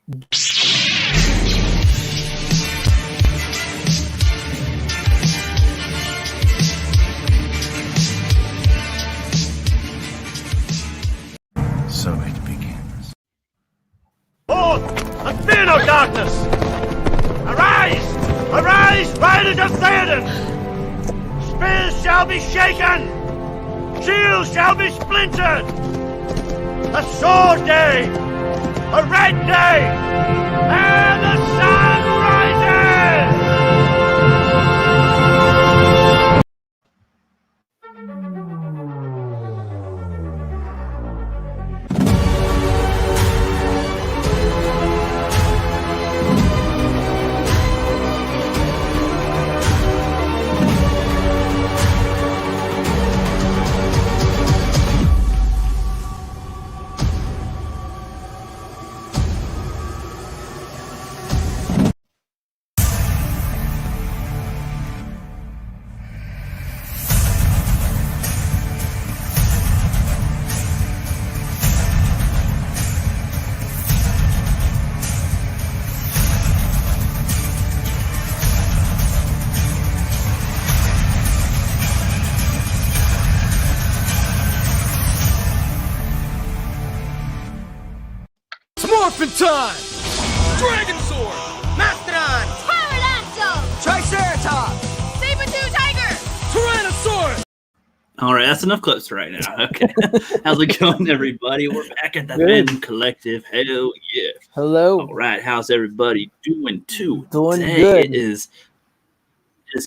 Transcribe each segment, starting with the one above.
So it begins. Forth and fear no darkness! Arise! Arise, riders of Theoden! Spears shall be shaken! Shields shall be splintered! A sword day! A red day! And the sun rises! Morphin time! Dragon Sword! Mastodon! Pterodactyl! Triceratops! Saber-tooth tiger! Tyrannosaurus! All right, that's enough clips right now. Okay. How's it going, everybody? We're back at the Fandom Collective. Hell yeah. Hello. All right, how's everybody doing today? Doing good. It is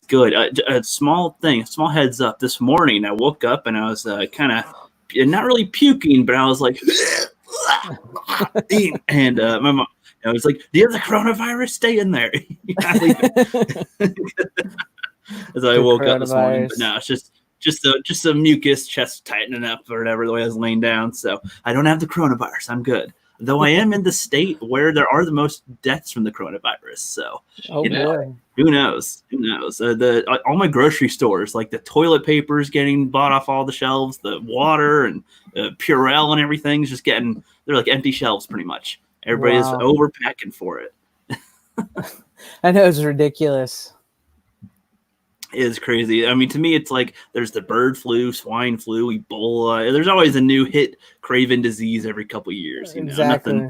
good. A small heads up. This morning, I woke up and I was kind of not really puking, but I was like, and my mom, I was like, "Do you have the coronavirus? Stay in there." As I woke up this morning, but no, it's just some mucus, chest tightening up or whatever the way I was laying down. So I don't have the coronavirus. I'm good. Though I am in the state where there are the most deaths from the coronavirus. So boy. Who knows? All my grocery stores, like the toilet paper is getting bought off all the shelves, the water and Purell and everything is just they're like empty shelves pretty much. Everybody's overpacking for it. I know, it's ridiculous. It is crazy. I mean, to me, it's like there's the bird flu, swine flu, Ebola. There's always a new hit craven disease every couple of years. You know, exactly.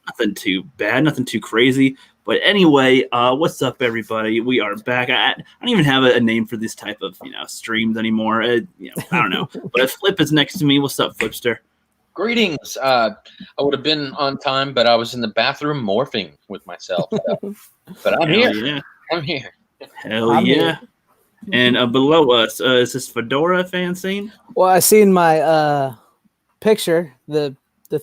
Nothing too bad, nothing too crazy. But anyway, what's up, everybody? We are back. I don't even have a name for this type of streams anymore. I don't know. But Flip is next to me. What's up, Flipster? Greetings. I would have been on time, but I was in the bathroom morphing with myself. But I'm here. Yeah. I'm here. Hell yeah. And below us, is this Fedora fan scene? Well, I seen my picture. The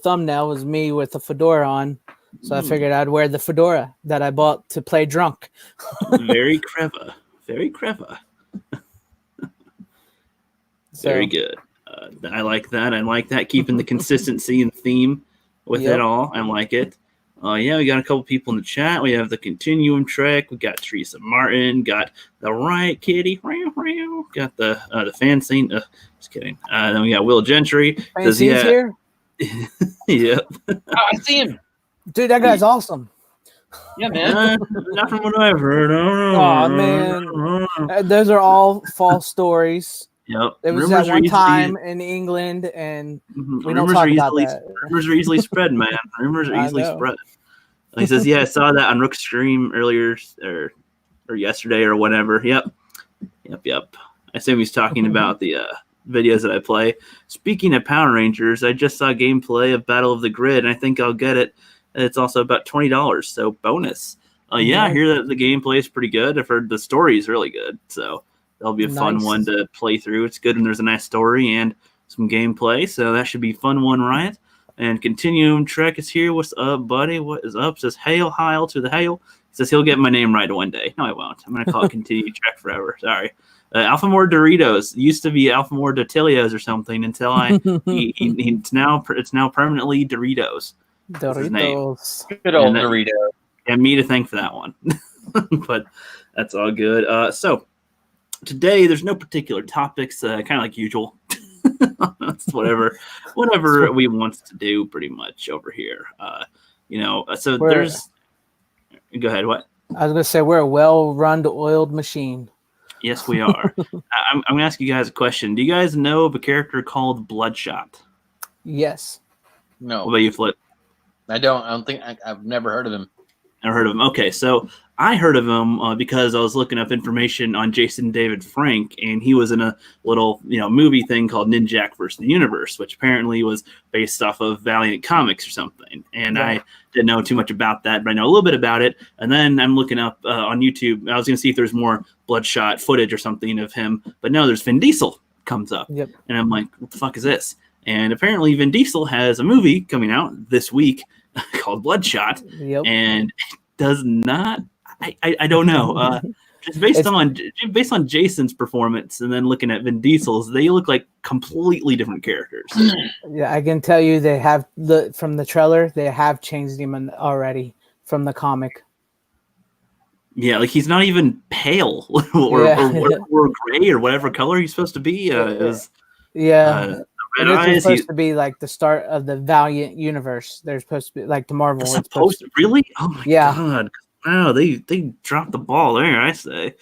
thumbnail was me with the fedora on. So I figured I'd wear the fedora that I bought to play drunk. Very clever. Very clever. Very good. I like that. I like that. Keeping the consistency and theme with it all. I like it. We got a couple people in the chat. We have the Continuum Trek. We got Teresa Martin. Got the Riot Kitty. Got the fan scene. Just kidding. Then we got Will Gentry. Fan scene's here? Yep. I see him. Dude, that guy's awesome. Yeah, man. Not from what I've heard. Oh, man. Those are all false stories. Yep. It was that one time in England, and we don't talk about that. Rumors are easily spread, man. Rumors are easily spread. He says, "Yeah, I saw that on Rook's stream earlier or yesterday or whatever." Yep. I assume he's talking about the videos that I play. Speaking of Power Rangers, I just saw gameplay of Battle of the Grid, and I think I'll get it. It's also about $20, so bonus. I hear that the gameplay is pretty good. I've heard the story is really good, so that'll be a fun one to play through. It's good, and there's a nice story and some gameplay, so that should be a fun one, right? And Continuum Trek is here. What's up, buddy? What is up? Says hail, Heil to the hail. He says he'll get my name right one day. No, I won't. I'm going to call it Continuum Trek forever. Sorry. Alphamore Doritos used to be Alphamore Dotilios or something until it's now permanently Doritos. Doritos. Good old Doritos. And me to thank for that one. But that's all good. So today there's no particular topics, kind of like usual. That's whatever we want to do pretty much over here. So We're- there's. Go ahead. What? I was gonna say we're a well-run, oiled machine. Yes, we are. I'm gonna ask you guys a question. Do you guys know of a character called Bloodshot? Yes. What No, about you, Flip? I don't. I don't think I've never heard of him. Never heard of him. Okay, so I heard of him because I was looking up information on Jason David Frank, and he was in a little movie thing called Ninjak vs. the Universe, which apparently was based off of Valiant Comics or something. And I didn't know too much about that, but I know a little bit about it. And then I'm looking up on YouTube. I was going to see if there's more Bloodshot footage or something of him, but no, there's Vin Diesel comes up, Yep. and I'm like, what the fuck is this? And apparently Vin Diesel has a movie coming out this week called Bloodshot, Yep. and it does not. I don't know. Just based on Jason's performance, and then looking at Vin Diesel's, they look like completely different characters. Yeah, I can tell you they have from the trailer they have changed him already from the comic. Yeah, like he's not even pale or gray or whatever color he's supposed to be. And this is supposed to be like the start of the Valiant universe. They're supposed to be like the Marvel. Supposed to really? Oh my god! Wow, they dropped the ball there. I say.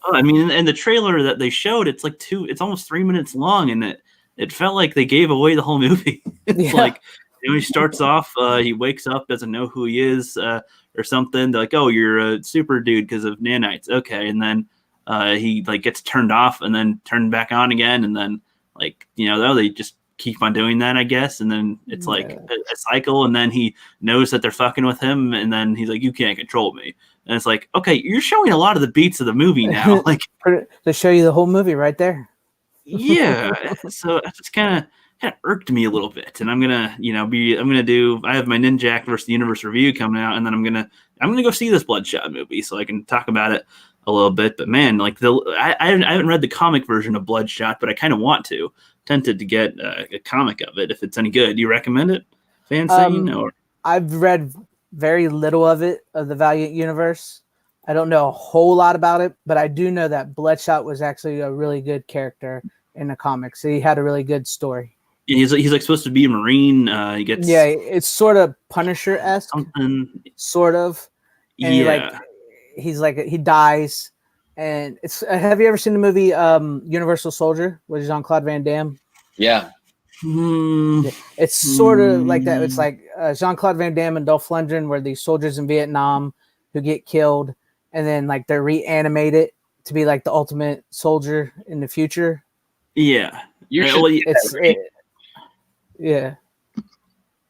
I mean, in the trailer that they showed, it's like it's almost 3 minutes long, and it felt like they gave away the whole movie. It's like he starts off, he wakes up, doesn't know who he is, or something. They're like, "Oh, you're a super dude because of nanites." Okay, and then he gets turned off and then turned back on again, and then. They just keep on doing that, I guess. And then it's like a cycle. And then he knows that they're fucking with him. And then he's like, you can't control me. And it's like, okay, you're showing a lot of the beats of the movie now. Like to show you the whole movie right there. Yeah. So it just kind of irked me a little bit. And I'm going to, I have my Ninjak versus the Universe review coming out. And then I'm going to go see this Bloodshot movie so I can talk about it a little bit. But man, I haven't read the comic version of Bloodshot, but I kind of want to. Tempted to get a comic of it if it's any good. Do you recommend it, Fancy? Or I've read very little of the Valiant universe. I don't know a whole lot about it, but I do know that Bloodshot was actually a really good character in the comics. He had a really good story. Yeah, he's like supposed to be a Marine. He gets it's sort of Punisher-esque, something. Sort of. And he dies, and it's. Have you ever seen the movie Universal Soldier with Jean-Claude Van Damme? Yeah. It's sort of like that. It's like Jean-Claude Van Damme and Dolph Lundgren were these soldiers in Vietnam who get killed, and then they're reanimated to be like the ultimate soldier in the future. Yeah,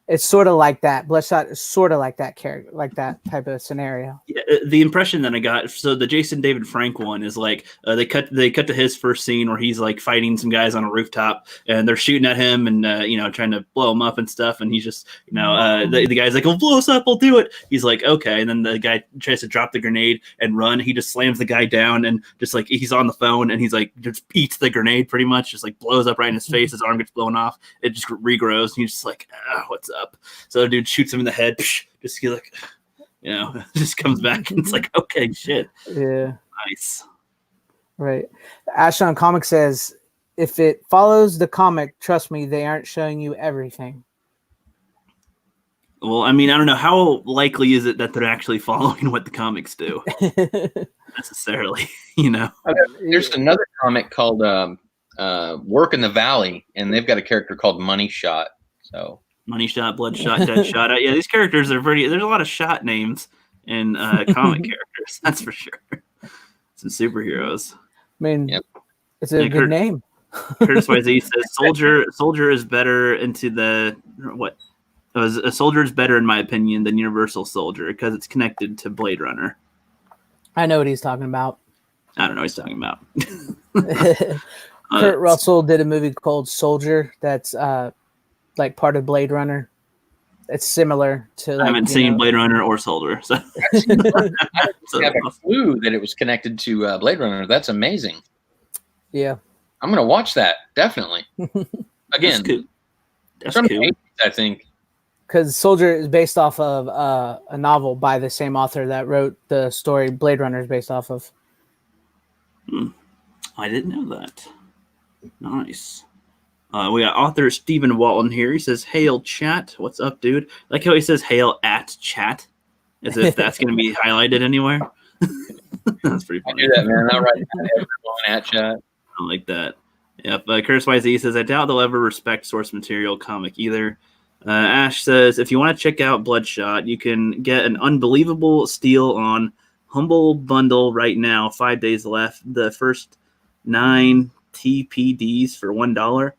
It's sort of like that. Bloodshot is sort of like that character, like that type of scenario. Yeah, the impression that I got, so the Jason David Frank one is like they cut to his first scene where he's like fighting some guys on a rooftop and they're shooting at him and trying to blow him up and stuff, and he's just the guy's like, "Oh, blow us up, I'll do it." He's like, "Okay," and then the guy tries to drop the grenade and run. He just slams the guy down and just like he's on the phone and he's like just eats the grenade pretty much, just like blows up right in his face. His arm gets blown off. It just regrows. And he's just like, "What's up?" So the dude shoots him in the head. Just he's like, just comes back and it's like, okay, shit. Yeah. Nice. Right. Ashton Comic says, if it follows the comic, trust me, they aren't showing you everything. Well, I mean, I don't know. How likely is it that they're actually following what the comics do? Necessarily, There's another comic called Work in the Valley, and they've got a character called Money Shot. So Money Shot, Bloodshot, Deadshot. Yeah, these characters are pretty. There's a lot of shot names in comic characters. That's for sure. Some superheroes. I mean, It's a good name. Curtis YZ says Soldier is better into the what? A Soldier is better in my opinion than Universal Soldier because it's connected to Blade Runner. I know what he's talking about. I don't know what he's talking about. Kurt Russell did a movie called Soldier that's like part of Blade Runner. It's similar to. I haven't seen Blade Runner or Soldier, so I didn't have a clue that it was connected to Blade Runner. That's amazing. Yeah, I'm gonna watch that definitely. Again, that's cool. 80s, I think. Because Soldier is based off of a novel by the same author that wrote the story Blade Runner is based off of. I didn't know that. Nice. We got author Stephen Walton here. He says, "Hail chat, what's up, dude?" I like how he says "Hail at chat," as if that's going to be highlighted anywhere. That's pretty funny. I do that, man. I'll write that everyone at chat. I like that. Yep. Curtis YZ says, "I doubt they'll ever respect source material comic either." Ash says, "If you want to check out Bloodshot, you can get an unbelievable steal on Humble Bundle right now. 5 days left. The first 9 TPDs for $1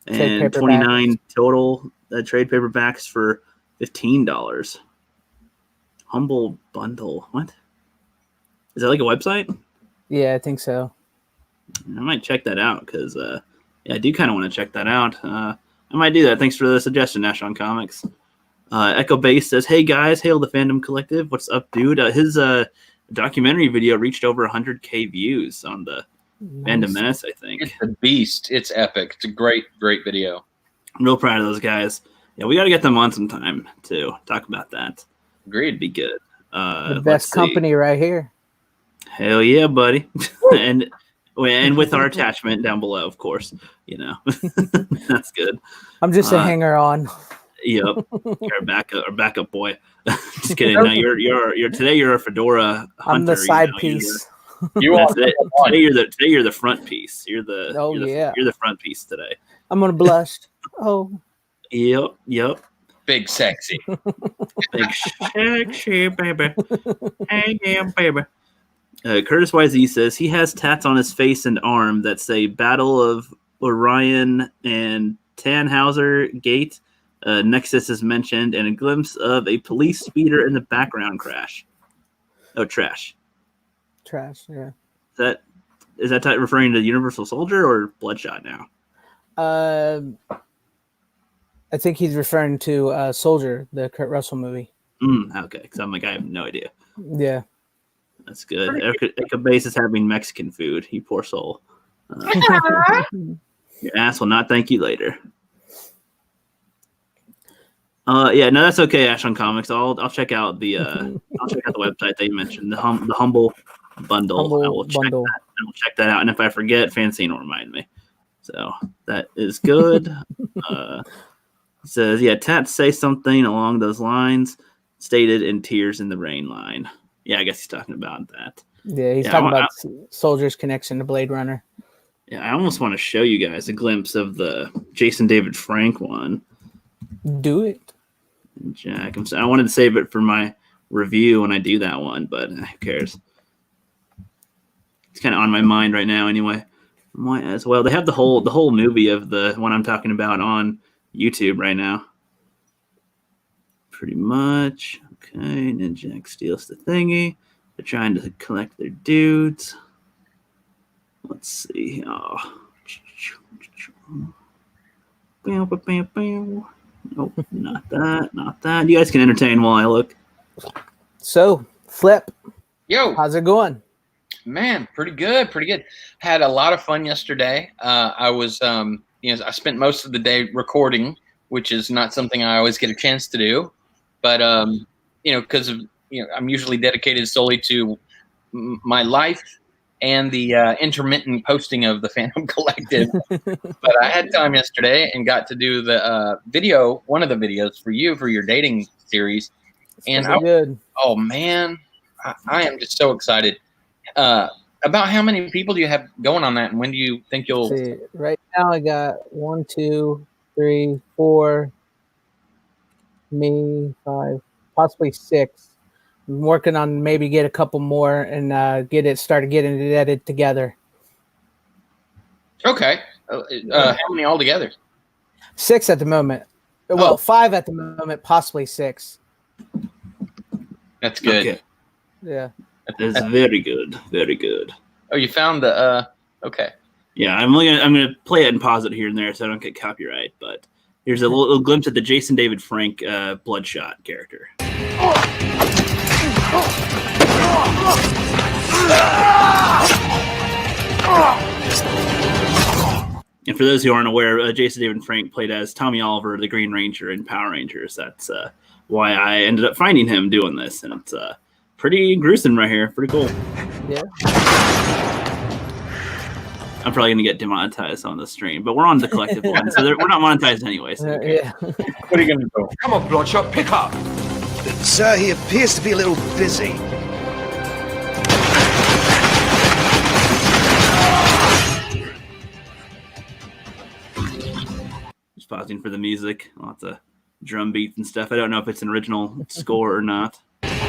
and 29 total trade paperbacks for $15. Humble Bundle. What? Is that like a website? Yeah, I think so. I might check that out because I do kind of want to check that out. I might do that. Thanks for the suggestion, Ash on Comics. Echo Base says, "Hey guys, hail the Fandom Collective. What's up, dude?" His documentary video reached over 100K views on the Phantom Menace, I think. It's a beast. It's epic. It's a great video. I'm real proud of those guys. Yeah, we got to get them on sometime to talk about that. Agreed. It'd be good. The best company right here. Hell yeah, buddy. and with our attachment down below, of course. You know, that's good. I'm just a hanger on. Yep, you're a backup boy. Just kidding. No, you're today. You're a fedora hunter. I'm the side piece. Today you're the front piece. You're the front piece today. I'm gonna blush. Oh. Yep. Big sexy. Big sexy baby. Hey yeah, baby. Curtis YZ says he has tats on his face and arm that say Battle of Orion and Tannhauser Gate. Nexus is mentioned, and a glimpse of a police speeder in the background crash. Oh, trash. Trash, yeah. Is that referring to Universal Soldier or Bloodshot now? I think he's referring to Soldier, the Kurt Russell movie. Okay, because I'm like, I have no idea. Yeah. That's good. Echo Base is having Mexican food. You poor soul. Your ass will not thank you later. Yeah, no, that's okay. Ash on Comics. I'll check out the website that you mentioned, the Humble Bundle. I will check that out, and if I forget, Francine will remind me. So that is good. It says, yeah, Tats say something along those lines, stated in Tears in the Rain line. Yeah, I guess he's talking about that. Yeah, he's talking about Soldier's connection to Blade Runner. Yeah, I almost want to show you guys a glimpse of the Jason David Frank one. Do it. Jack, I wanted to save it for my review when I do that one, but who cares? It's kind of on my mind right now anyway. Might as well. They have the whole movie of the one I'm talking about on YouTube right now. Pretty much. Okay, Ninjak steals the thingy. They're trying to collect their dudes. Let's see. Oh. Nope, not that. You guys can entertain while I look. So, Flip. Yo. How's it going? Man, pretty good. Had a lot of fun yesterday. I was, I spent most of the day recording, which is not something I always get a chance to do. But, because I'm usually dedicated solely to my life and the intermittent posting of the Phantom Collective. But I had time yesterday and got to do the video, one of the videos for your dating series. And good. Oh man, I am just so excited. About how many people do you have going on that, and when do you think you'll? See, right now I got 1, 2, 3, 4, me 5, possibly 6. I'm working on maybe get a couple more and start getting it edited together. Okay. How many altogether? 6 at the moment. Well, 5 at the moment, possibly 6. That's good. Okay. Yeah. That's very good. Very good. Oh, you found the okay. Yeah, I'm gonna play it and pause it here and there so I don't get copyright. But here's a little glimpse at the Jason David Frank Bloodshot character. And for those who aren't aware, Jason David Frank played as Tommy Oliver, the Green Ranger in Power Rangers. That's why I ended up finding him doing this, and it's pretty gruesome right here. Pretty cool. Yeah. I'm probably going to get demonetized on the stream, but we're on the collective one, so we're not monetized anyway. So Yeah. What are you going to do? Come on, Bloodshot, pick up. Sir, he appears to be a little busy. Just pausing for the music, lots of drum beats and stuff. I don't know if it's an original score or not. Hey,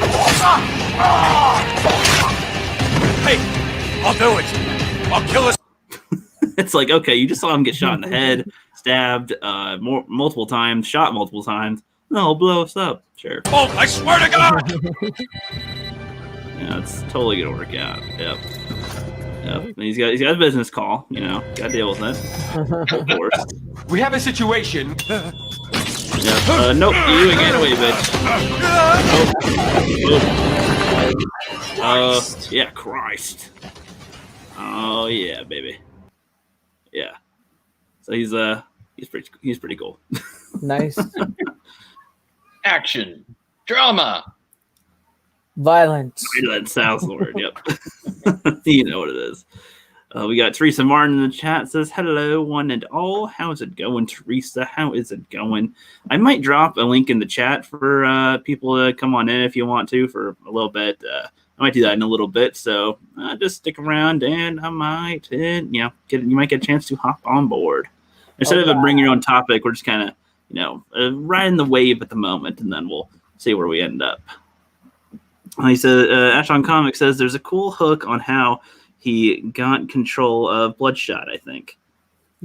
I'll do it. I'll kill us. It's like, okay, you just saw him get shot in the head, stabbed multiple times, shot multiple times. No, blow us up. Sure. Oh, I swear to God. Yeah, it's totally gonna work out. Yep. And he's got a business call. You know, gotta deal with it. Of course. We have a situation. Yep. Nope. You ain't getting away, bitch. Yeah, Christ. Oh yeah, baby. Yeah. So he's pretty cool. Nice. Action, drama. Violence. That sounds the word. Yep. You know what it is. We got Teresa Martin in the chat. Says hello, one and all. How's it going, Teresa? How is it going? I might drop a link in the chat for people to come on in if you want to for a little bit. I might do that in a little bit. So just stick around, and I might, you might get a chance to hop on board instead of a bring your own topic. We're just kind of, riding the wave at the moment, and then we'll see where we end up. He said, Ash on Comics says there's a cool hook on how he got control of Bloodshot, I think.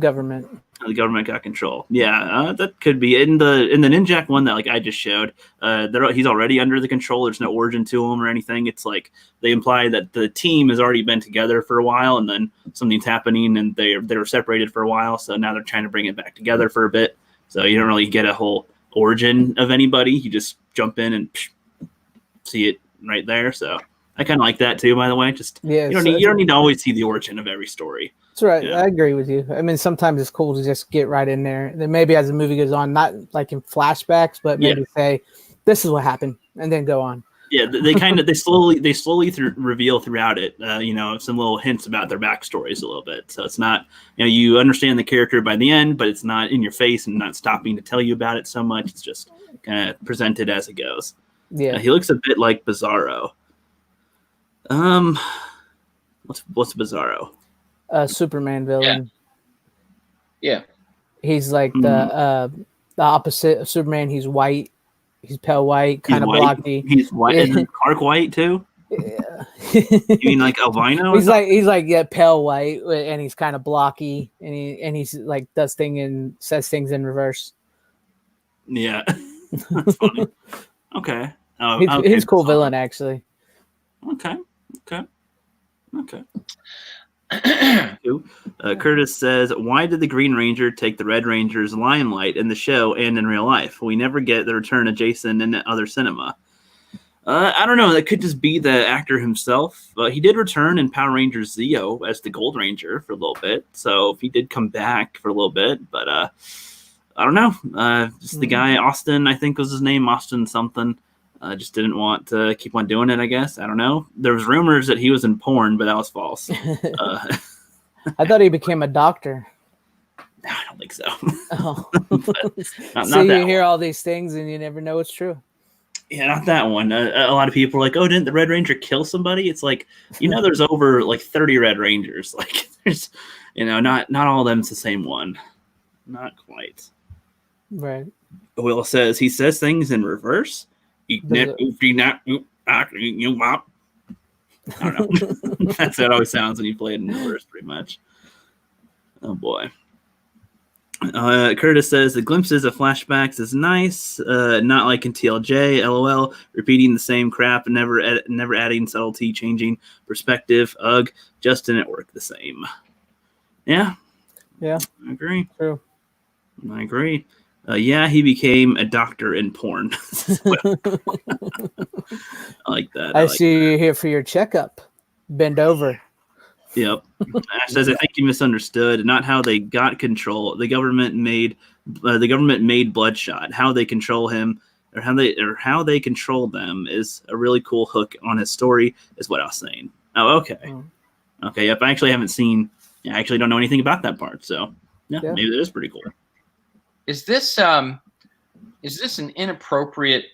Government. The government got control. Yeah, that could be. In the Ninjak one that I just showed, he's already under the control. There's no origin to him or anything. It's like they imply that the team has already been together for a while, and then something's happening, and they were separated for a while, so now they're trying to bring it back together for a bit. So you don't really get a whole origin of anybody. You just jump in and see it right there. So I kind of like that too, by the way. Just you don't need to always see the origin of every story. That's right. Yeah. I agree with you. I mean, sometimes it's cool to just get right in there. Then maybe as the movie goes on, not like in flashbacks, but maybe say, "This is what happened," and then go on. Yeah, they slowly reveal throughout it. Some little hints about their backstories a little bit. So it's not, you understand the character by the end, but it's not in your face and not stopping to tell you about it so much. It's just kind of presented as it goes. Yeah, he looks a bit like Bizarro. What's Bizarro? Superman villain. Yeah. He's like the opposite of Superman. He's white. He's pale white, kind of blocky. He's white. Isn't Clark white too? Yeah. You mean like albino? He's like pale white, and he's kind of blocky, and he's like does thing and says things in reverse. Yeah, that's funny. Okay. He's a cool villain, actually. Okay. Curtis says, why did the Green Ranger take the Red Ranger's limelight in the show and in real life? We never get the return of Jason in other cinema. I don't know. That could just be the actor himself. He did return in Power Rangers Zeo as the Gold Ranger for a little bit. So he did come back for a little bit. But I don't know. Just the guy, Austin, I think was his name, Austin something. Just didn't want to keep on doing it, I guess. I don't know. There was rumors that he was in porn, but that was false. I thought he became a doctor. No, I don't think so. Oh. not so that you hear one. all these things and you never know it's true. Yeah, not that one. A lot of people are like, oh, didn't the Red Ranger kill somebody? It's like, there's over like 30 Red Rangers. Like, there's, not all of them's the same one. Not quite. Right. Will says he says things in reverse. I don't know. That's how it always sounds when you play it in reverse, pretty much. Oh boy. Curtis says the glimpses of flashbacks is nice, not like in TLJ. LOL, repeating the same crap and never adding subtlety, changing perspective. Ugh, just didn't work the same. Yeah, I agree. True. I agree. Yeah, he became a doctor in porn. I like that. I see you here for your checkup. Bend over. Yep. Ash says, I think you misunderstood. Not how they got control. The government made Bloodshot. How they control him, or how they control them, is a really cool hook on his story. Is what I was saying. Oh, okay. Okay. Yep. I actually haven't seen I actually don't know anything about that part. So yeah. Maybe that is pretty cool. Is this an inappropriate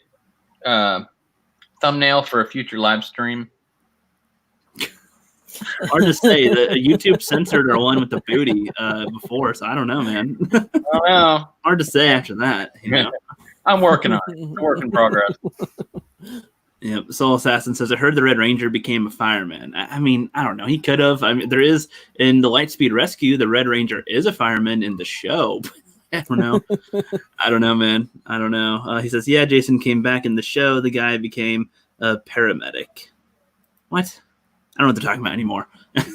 thumbnail for a future live stream? Hard to say. YouTube censored our one with the booty before, so I don't know, man. I don't know. Hard to say after that. I'm working on it. It's a work in progress. Yep. Soul Assassin says, I heard the Red Ranger became a fireman. I mean, I don't know. He could have. I mean, there is in the Lightspeed Rescue, the Red Ranger is a fireman in the show. I don't know. I don't know, man. I don't know. He says, yeah, Jason came back in the show. The guy became a paramedic. What? I don't know what they're talking about anymore. I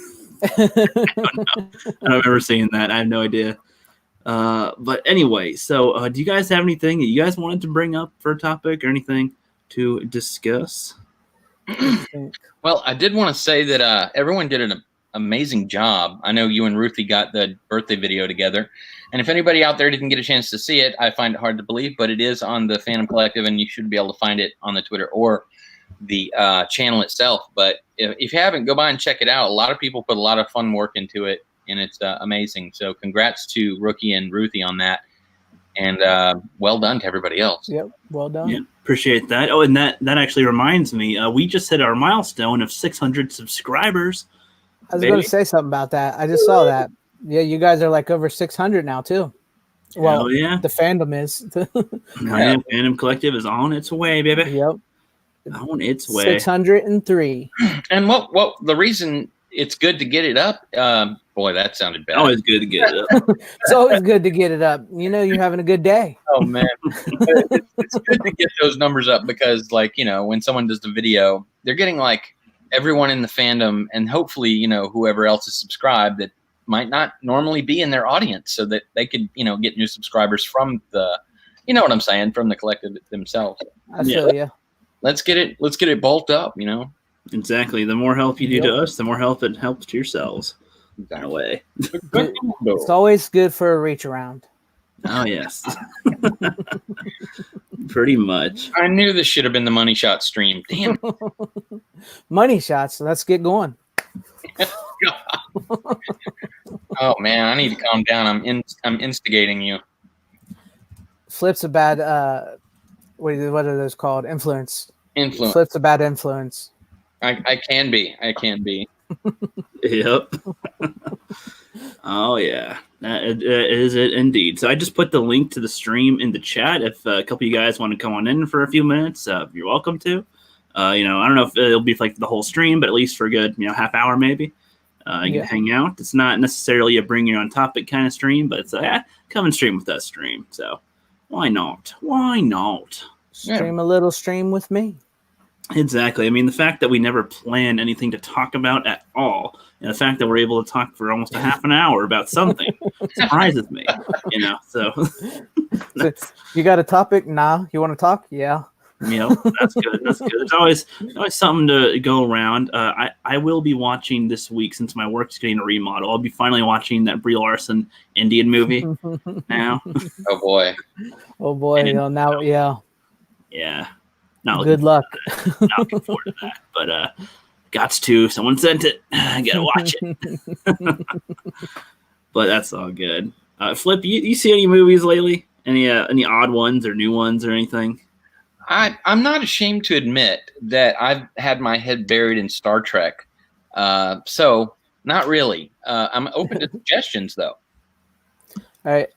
don't know. I don't remember seeing that. I have no idea. But anyway, so do you guys have anything that you guys wanted to bring up for a topic or anything to discuss? Well, I did want to say that everyone did an amazing job. I know you and Ruthie got the birthday video together. And if anybody out there didn't get a chance to see it, I find it hard to believe, but it is on the Phantom Collective, and you should be able to find it on the Twitter or the channel itself. But if you haven't, go by and check it out. A lot of people put a lot of fun work into it, and it's amazing. So congrats to Rookie and Ruthie on that. And well done to everybody else. Yep, well done. Yeah, appreciate that. Oh, and that actually reminds me, we just hit our milestone of 600 subscribers. I was going to say something about that. I just saw that. Yeah, you guys are like over 600 now too. Well, yeah, the fandom is. Phantom Collective is on its way, baby. Yep, on its way. 603. And what the reason it's good to get it up? Boy, that sounded bad. Always good to get it up. It's always good to get it up. You know, you're having a good day. Oh man, it's good to get those numbers up because, like, you know, when someone does the video, they're getting like everyone in the fandom, and hopefully, you know, whoever else is subscribed that might not normally be in their audience, so that they could, you know, get new subscribers from the, you know what I'm saying, from the collective themselves. I feel you. Let's get it bulked up, you know. Exactly. The more help you do to us, the more help it helps to yourselves. In a way. It's always good for a reach around. Oh yes. Pretty much. I knew this should have been the Money Shot stream. Damn. Money shots. Let's get going. Oh man, I need to calm down. I'm instigating you. Flip's a bad what are those called? Influence. Flip's a bad influence. I can be. Yep. Oh yeah, that is it indeed. So I just put the link to the stream in the chat. If a couple of you guys want to come on in for a few minutes, you're welcome to. You know, I don't know if it'll be like the whole stream, but at least for a good, you know, half hour maybe. You can hang out. It's not necessarily a bring you on topic kind of stream, but it's come and stream with us stream. So why not? Why not? Stream a little stream with me. Exactly. I mean, the fact that we never plan anything to talk about at all, and the fact that we're able to talk for almost a half an hour about something surprises me, you know, so. You got a topic? Nah. You want to talk? Yeah. Yeah, that's good. That's good. There's always something to go around. I will be watching this week, since my work's getting a remodel. I'll be finally watching that Brie Larson Indian movie now. Oh boy. Yeah. Yeah. Good luck. Not looking forward to that, but gots to. Someone sent it. I gotta watch it. But that's all good. Flip, you see any movies lately? Any odd ones or new ones or anything? I'm not ashamed to admit that I've had my head buried in Star Trek. So not really. I'm open to suggestions though. All right.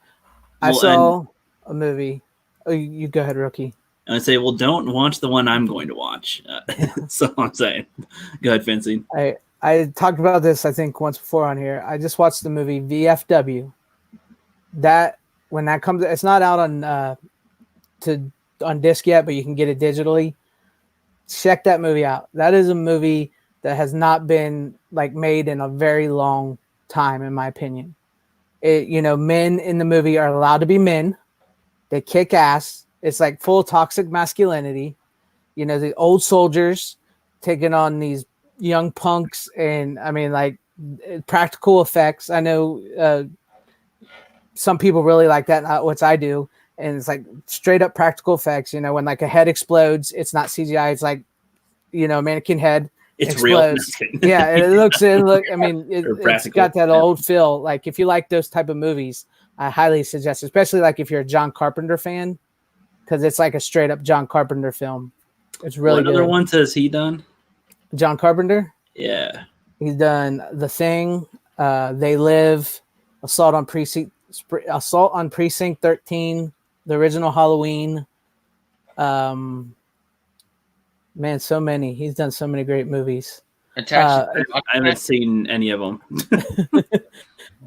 I saw a movie. Oh, you go ahead, Rookie. And I say, well, don't watch the one I'm going to watch. That's all I'm saying. Go ahead, Fancy. I talked about this, I think, once before on here. I just watched the movie VFW. That when that comes, it's not out on disc yet, but you can get it digitally. Check that movie out. That is a movie that has not been like made in a very long time, in my opinion. Men in the movie are allowed to be men. They kick ass. It's like full toxic masculinity. You know, the old soldiers taking on these young punks, and I mean, like, practical effects. I know some people really like that, not what I do. And it's like straight up practical effects. You know, when like a head explodes, it's not CGI. It's like, you know, mannequin head It's real. explodes. Yeah, and I mean, it's got that old feel. Like if you like those type of movies, I highly suggest, especially like if you're a John Carpenter fan, because it's like a straight up John Carpenter film. It's really good. What other ones has he done? John Carpenter? Yeah. He's done The Thing, They Live, Assault on Precinct 13, the original Halloween. Man, so many. He's done so many great movies. I haven't seen any of them.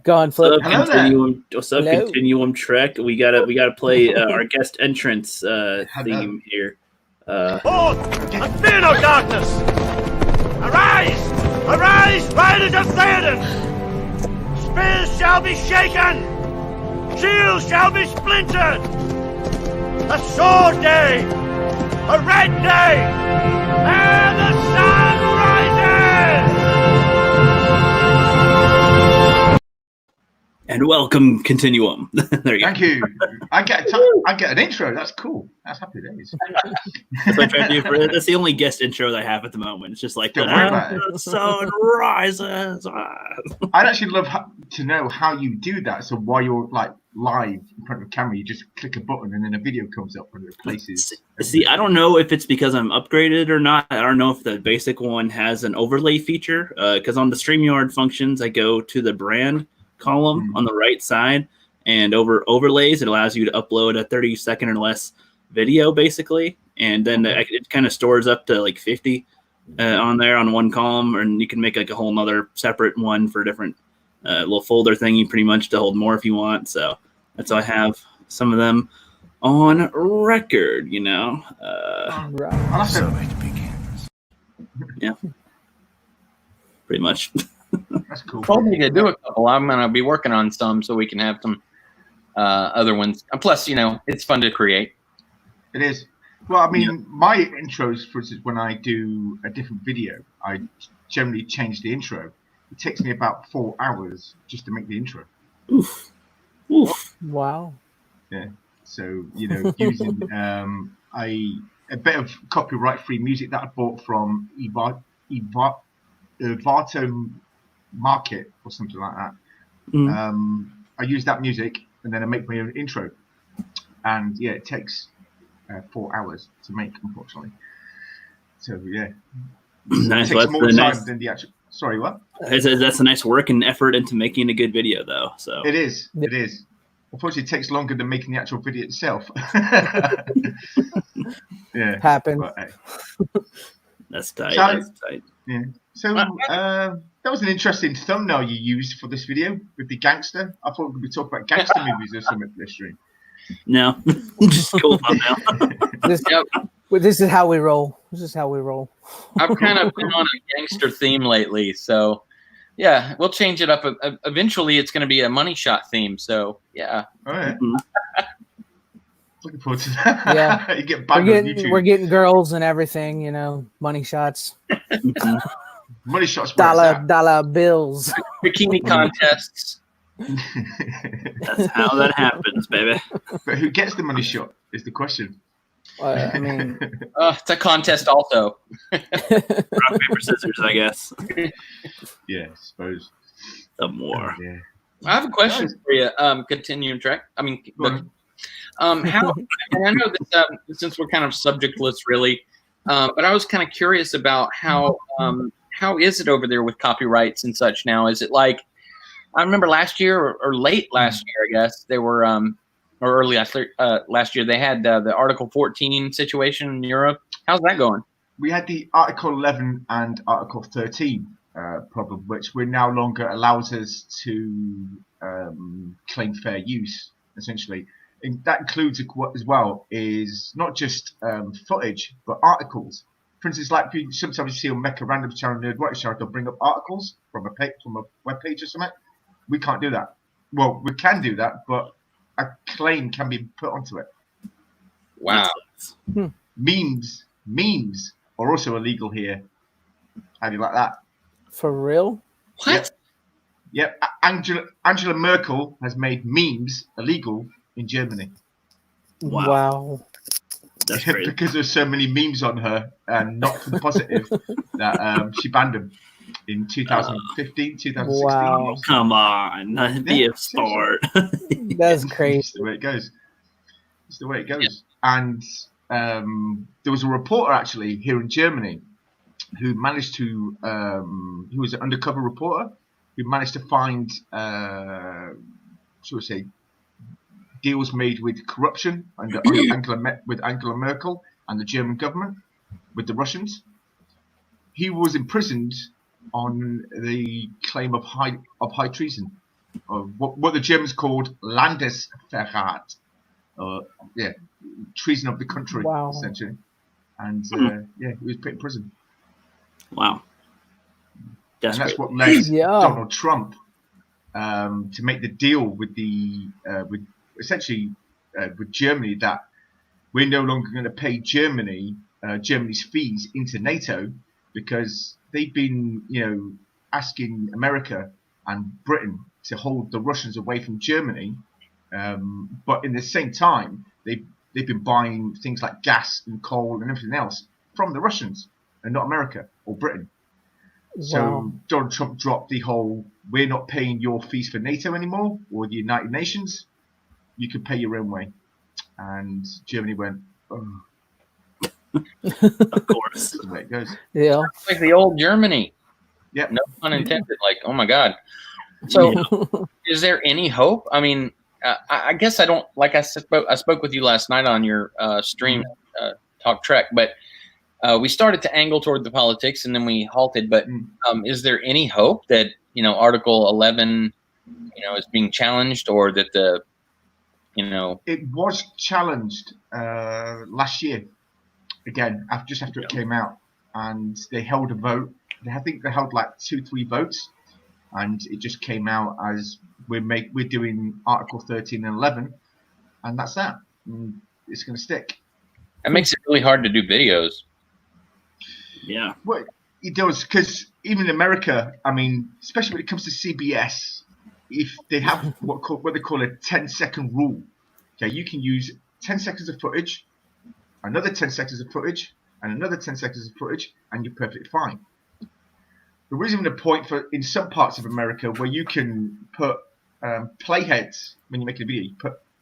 Go on, Flip. What's up, Continuum Trek? We gotta play our guest entrance theme here. Hold and fear no darkness! Arise! Arise, riders of Theoden! Spears shall be shaken! Shields shall be splintered! A sword day! A red day! And the sun rises! And welcome, Continuum. There you Thank you. I get an intro. That's cool. That's happy days. That's what I try to do. That's the only guest intro that I have at the moment. It's just like the sun rises. I'd actually love to know how you do that. So while you're like live in front of the camera, you just click a button and then a video comes up and it replaces. See, I don't know if it's because I'm upgraded or not. I don't know if the basic one has an overlay feature. Because on the StreamYard functions, I go to the brand column on the right side, and over overlays, it allows you to upload a 30-second or less video, basically, and then it kind of stores up to like 50 on there on one column, and you can make like a whole nother separate one for a different little folder thingy, pretty much, to hold more if you want. So that's how I have some of them on record, you know. Right. So it begins. Yeah, pretty much. That's cool. Told me to do a couple. I'm gonna be working on some so we can have some other ones. And plus, you know, it's fun to create. It is. Well, I mean, my intros, for instance, when I do a different video, I generally change the intro. It takes me about 4 hours just to make the intro. Oof. Wow. Yeah. So, you know, using a bit of copyright-free music that I bought from Varto Market or something like that. I use that music and then I make my own intro. And yeah, it takes 4 hours to make, unfortunately. So yeah. Nice. It takes more time than the actual. Sorry, what? That's a nice work and effort into making a good video, though. So it is. It is. Unfortunately, it takes longer than making the actual video itself. Yeah. Happens. But, hey. That's tight. So, that's tight. Yeah. So that was an interesting thumbnail you used for this video with the gangster. I thought we'd be talking about gangster movies or something for this stream. No, just cool thumbnail. This is how we roll. This is how we roll. I've kind of been on a gangster theme lately, so yeah, we'll change it up. Eventually, it's going to be a money shot theme. So yeah. All right. Mm-hmm. Looking forward to that. Yeah. You get banned on YouTube. We're getting girls and everything, you know, money shots. Money shots. Dollar bills. Bikini contests. That's how that happens, baby. But who gets the money shot is the question. I mean, it's a contest also. Rock, paper, scissors, I guess. Yeah, I suppose. Some more. Yeah. I have a question for you. Continuum track. I mean, how? And I know that since we're kind of subjectless, really, but I was kind of curious about how is it over there with copyrights and such now? Is it like I remember last year or late last year, I guess they were or early last year they had the Article 14 situation in Europe. How's that going? We had the Article 11 and Article 13 problem, which no longer allows us to claim fair use, essentially. And that includes as well is not just footage, but articles. For instance, like sometimes you see on Mecha Random channel, Nerd Watch channel, they'll bring up articles from a web page or something. We can't do that. Well, we can do that, but a claim can be put onto it. Wow. Memes are also illegal here. How do you like that? For real? What? Yep. Angela Merkel has made memes illegal in Germany. Wow. That's crazy. Because there's so many memes on her and not for the positive that she banned them in 2015, 2016. Wow. Come on, be a sport. That's crazy. It's the way it goes. It's the way it goes. And there was a reporter actually here in Germany who managed to, who was an undercover reporter, who managed to find, shall we say, deals made with corruption with Angela Merkel and the German government with the Russians. He was imprisoned on the claim of high treason, of what the Germans called Landesverrat, treason of the country, essentially. And he was put in prison. Wow. And that's what led Donald Trump to make the deal with with Germany, that we're no longer going to pay Germany's fees into NATO, because they've been, asking America and Britain to hold the Russians away from Germany, but in the same time they've been buying things like gas and coal and everything else from the Russians and not America or Britain. So Donald Trump dropped the whole, we're not paying your fees for NATO anymore or the United Nations, you can pay your own way. And Germany went, oh. Of course. That's the way it goes. Yeah. It's like the old Germany. Yeah. No pun intended. Like, oh my God. So is there any hope? I mean, I guess I don't, like I spoke with you last night on your stream, Talk Trek, but we started to angle toward the politics and then we halted. But is there any hope that, Article 11, is being challenged, or that it was challenged last year again, just after it came out, and they held a vote. I think they held like 2-3 votes, and it just came out as we're doing Article 13 and 11, and that's that. And it's going to stick. That makes it really hard to do videos. Yeah. Well, it does, because even in America, I mean, especially when it comes to CBS, if they have what they call a 10-second rule, okay, you can use 10 seconds of footage, another 10 seconds of footage, and another 10 seconds of footage, and you're perfectly fine. There is even a point for in some parts of America where you can put playheads when you're making a video.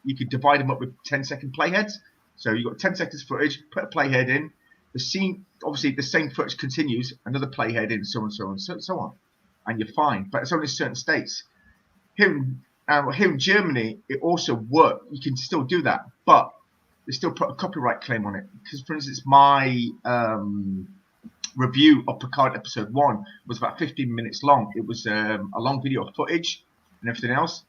You could divide them up with 10-second playheads. So you've got 10 seconds footage, put a playhead in. The scene, obviously, the same footage continues. Another playhead in, so on, so on, so on, and you're fine. But it's only in certain states. Here in Germany, it also works. You can still do that, but they still put a copyright claim on it. Because, for instance, my review of Picard episode 1 was about 15 minutes long. It was a long video of footage and everything else,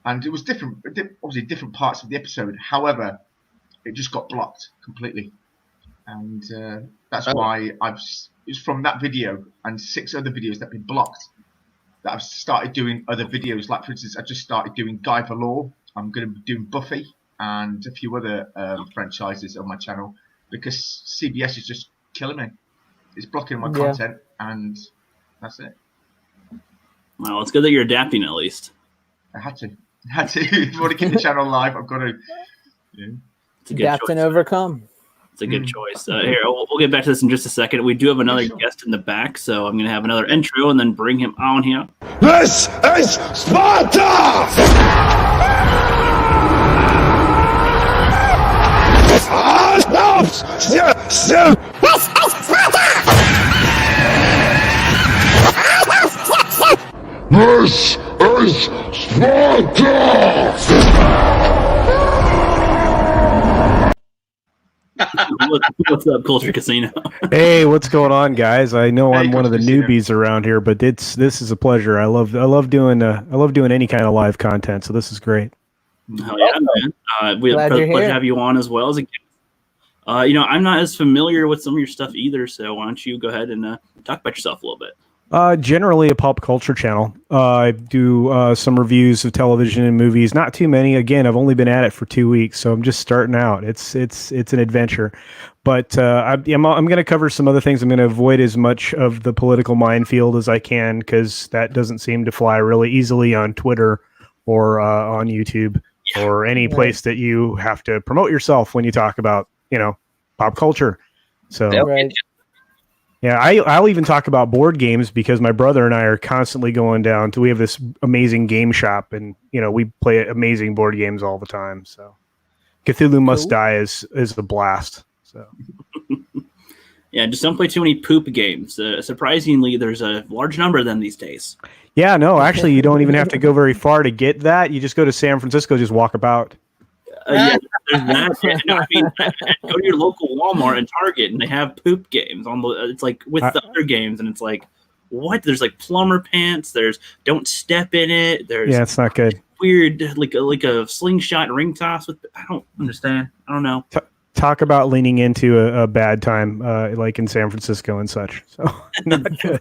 and it was different, obviously different parts of the episode. However, it just got blocked completely, and that's why it's from that video and 6 other videos that have been blocked that I've started doing other videos. Like, for instance, I just started doing Guy Valor. I'm going to be doing Buffy and a few other franchises on my channel, because CBS is just killing me. It's blocking my content, and that's it. Well, it's good that you're adapting at least. I had to. If you want to keep the channel alive, I've got to. Yeah. It's a good Adapt choice. and overcome. It's a good choice. Here, we'll get back to this in just a second. We do have another guest in the back, so I'm going to have another intro and then bring him on here. This is Sparta! This is Sparta! What's up, Culture Casino? Hey, what's going on, guys? I know I'm one of the newbies around here, but this is a pleasure. I love doing any kind of live content, so this is great. Hell yeah, man! We have pleasure to have you on as well as a guest. I'm not as familiar with some of your stuff either, so why don't you go ahead and talk about yourself a little bit? Generally a pop culture channel. I do some reviews of television and movies. Not too many. Again, I've only been at it for 2 weeks, so I'm just starting out. It's an adventure, but I'm going to cover some other things. I'm going to avoid as much of the political minefield as I can, because that doesn't seem to fly really easily on Twitter or on YouTube or any place that you have to promote yourself when you talk about pop culture. So Right. yeah, I'll even talk about board games because my brother and I are constantly going down to. We have this amazing game shop, and we play amazing board games all the time. So Cthulhu Must Die is a blast. So. Yeah, just don't play too many poop games. Surprisingly, there's a large number of them these days. Yeah, no, actually, you don't even have to go very far to get that. You just go to San Francisco, just walk about. Yeah, there's that. Yeah, no, I mean, go to your local Walmart and Target, and they have poop games on the. It's like with the other games, and it's like, what? There's like plumber pants. There's don't step in it. There's it's not good. Weird, like a slingshot ring toss with. I don't understand. I don't know. Talk about leaning into a bad time, like in San Francisco and such. So not good.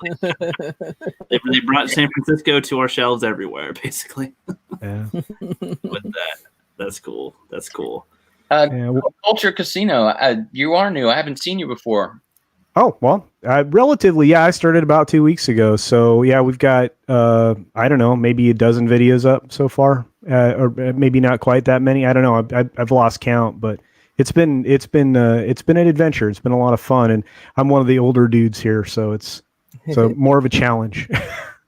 They brought San Francisco to our shelves everywhere, basically. Yeah. With that, that's cool. That's cool. Culture Casino. You are new. I haven't seen you before. Oh well, relatively. Yeah, I started about 2 weeks ago. So yeah, we've got I don't know, maybe a dozen videos up so far, or maybe not quite that many. I don't know. I've lost count, but. It's been an adventure. It's been a lot of fun, and I'm one of the older dudes here, so it's more of a challenge.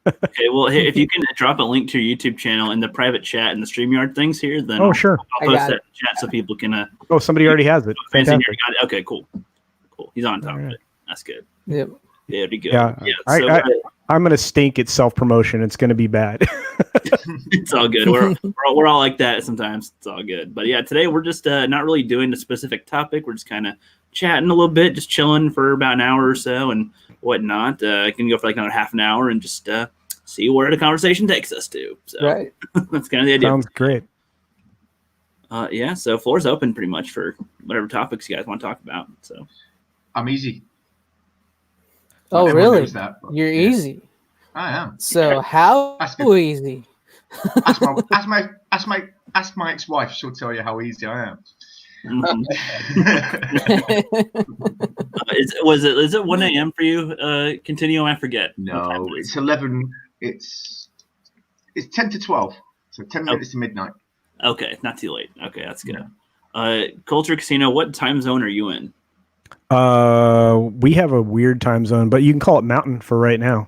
Okay, well, hey, if you can drop a link to your YouTube channel in the private chat and the StreamYard things here, then sure. I'll post that in the chat so people can. Somebody already has it. Fantastic. Okay, cool. He's on top of it. That's good. Yep. Yeah, it'd be good. Yeah. I'm gonna stink at self promotion. It's gonna be bad. It's all good. We're all like that sometimes. It's all good. But yeah, today we're just not really doing a specific topic. We're just kind of chatting a little bit, just chilling for about an hour or so and whatnot. I can go for like another half an hour and just see where the conversation takes us to. So right. That's kind of the idea. Sounds great. Yeah. So floor's open pretty much for whatever topics you guys want to talk about. So I'm easy. Oh, Everyone really? knows that, but You're yeah. easy. I am. So how easy? Ask my ex-wife. She'll tell you how easy I am. Mm-hmm. Is it 1 a.m. for you? Continue. I forget. No, it's 11. It's 10 to 12. So 10 minutes to midnight. Okay, not too late. Okay, that's good. Culture Casino. What time zone are you in? We have a weird time zone, but you can call it Mountain for right now.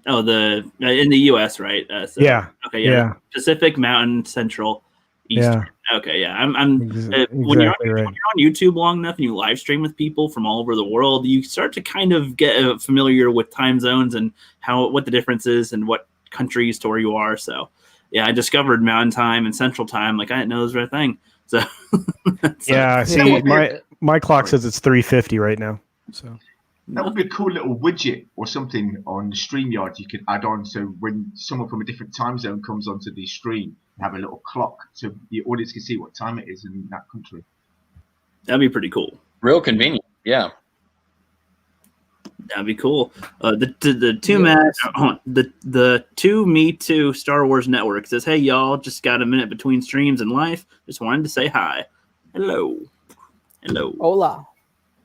Oh, in the U.S., right? So, yeah. Okay. Yeah. Pacific, Mountain, Central, Eastern. Yeah. Okay. Yeah. I'm when you're on YouTube long enough and you live stream with people from all over the world, you start to kind of get familiar with time zones and what the difference is and what countries to where you are. So, yeah, I discovered Mountain Time and Central Time. Like I didn't know those were a thing. So. Yeah. See, my clock says it's 3:50 right now. So. That would be a cool little widget or something on the StreamYard you could add on, so when someone from a different time zone comes onto the stream, have a little clock so the audience can see what time it is in that country. That'd be pretty cool. Real convenient, yeah. That'd be cool. The two Me Too Star Wars Network says, "Hey y'all, just got a minute between streams and life. Just wanted to say hi. Hello. Hola."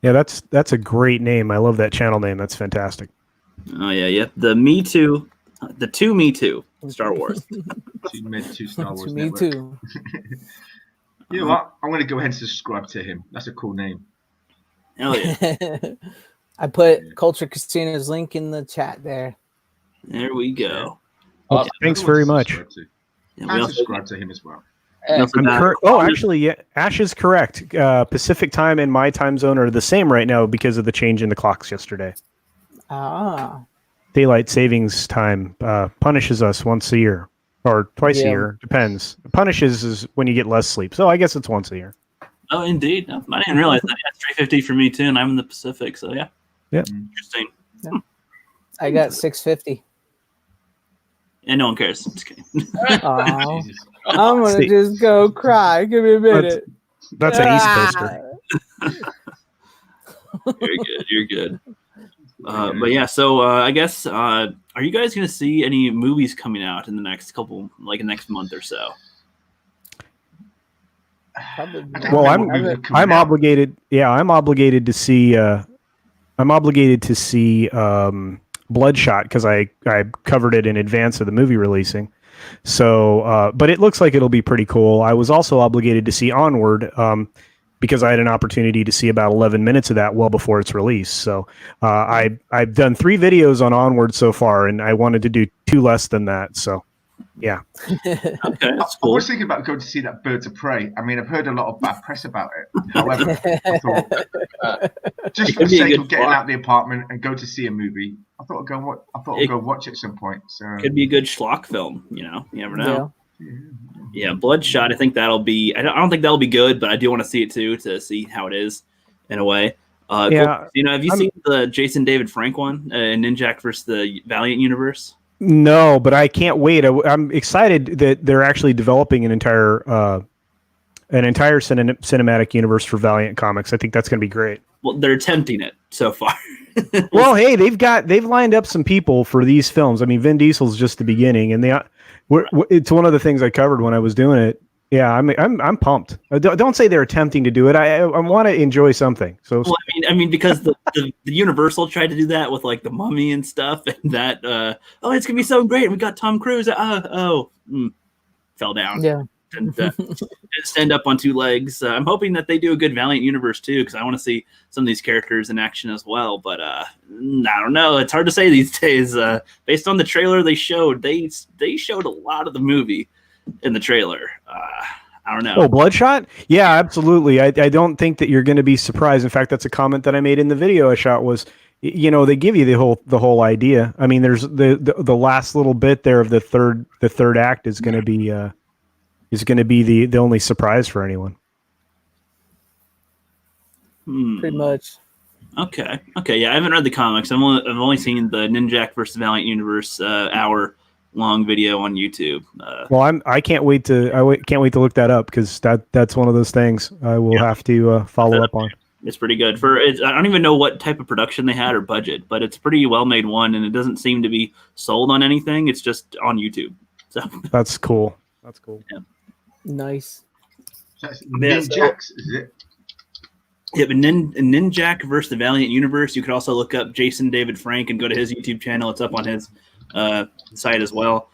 Yeah, that's a great name. I love that channel name. That's fantastic. Oh yeah. The Me Too, the two Me Too Star Wars. Two Star Wars. Me Network. too. You know what? I'm going to go ahead and subscribe to him. That's a cool name. Hell yeah. I put Culture Casino's link in the chat there. There we go. Well, thanks very much. I subscribe to him as well. Actually, yeah, Ash is correct. Pacific time and my time zone are the same right now because of the change in the clocks yesterday. Ah. Daylight savings time punishes us once a year or twice a year. Depends. Punishes is when you get less sleep. So I guess it's once a year. Oh, indeed. No, I didn't realize that. Yeah, it's 3:50 for me too, and I'm in the Pacific. So yeah. Yeah. Interesting. Yeah. I got 6:50. And no one cares. I'm just kidding. Oh, I'm gonna just go cry. Give me a minute. That's an East Coaster. You're good. But yeah, so I guess are you guys gonna see any movies coming out in the next next month or so? Well, I'm obligated. Yeah, I'm obligated to see. Bloodshot because I covered it in advance of the movie releasing. So, but it looks like it'll be pretty cool. I was also obligated to see Onward. because I had an opportunity to see about 11 minutes of that well before its release. So I've done 3 videos on Onward so far, and I wanted to do 2 less than that. So yeah. Okay, that's I cool. was thinking about going to see that Birds of Prey. I mean, I've heard a lot of bad press about it. However, I thought just for the sake of getting out of the apartment and go to see a movie, I thought I'd go watch it at some point. So could be a good schlock film. You know, you never know. Yeah, Bloodshot. I think that'll be. I don't think that'll be good, but I do want to see it too to see how it is in a way. Yeah, cool. Have you seen the Jason David Frank one, Ninjak versus the Valiant universe? No, but I can't wait. I'm excited that they're actually developing an entire cinematic universe for Valiant Comics. I think that's going to be great. Well, they're attempting it so far. Well, hey, they've lined up some people for these films. I mean, Vin Diesel's just the beginning, and it's one of the things I covered when I was doing it. Yeah, I'm pumped. Don't say they're attempting to do it. I want to enjoy something. So well, I mean, because the Universal tried to do that with like the Mummy and stuff, and that it's gonna be so great. We got Tom Cruise. Fell down. Yeah. And stand up on 2 legs. I'm hoping that they do a good Valiant universe too, because I want to see some of these characters in action as well. But I don't know. It's hard to say these days. Based on the trailer they showed, they showed a lot of the movie in the trailer. I don't know. Oh, Bloodshot? Yeah, absolutely. I don't think that you're going to be surprised. In fact, that's a comment that I made in the video I shot was, they give you the whole idea. I mean, there's the last little bit there of the third act is going to be the only surprise for anyone. Pretty much. Okay. Yeah, I haven't read the comics. I've only seen the Ninjak versus Valiant universe hour-long video on YouTube. Well, I can't wait to look that up, because that's one of those things I will have to follow up on. It's pretty good. I don't even know what type of production they had or budget, but it's a pretty well-made one, and it doesn't seem to be sold on anything. It's just on YouTube. So that's cool. Yeah. Nice. That's Ninjaks, is it? Yeah, but Ninjak versus the Valiant Universe. You could also look up Jason David Frank and go to his YouTube channel. It's up on his site as well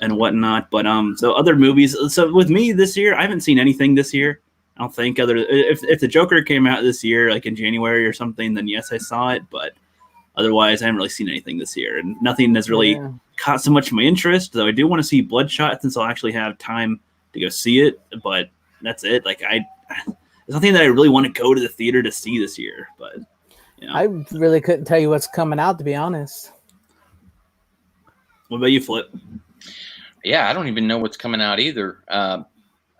and whatnot. But so other movies. So with me this year, I haven't seen anything this year. I don't think if the Joker came out this year, like in January or something, then yes, I saw it. But otherwise, I haven't really seen anything this year, and nothing has really caught so much of my interest. Though I do want to see Bloodshot, since I'll actually have time to go see it. But that's it. Like there's nothing that I really want to go to the theater to see this year. But I really couldn't tell you what's coming out, to be honest. What about you, Flip? Yeah, I don't even know what's coming out either.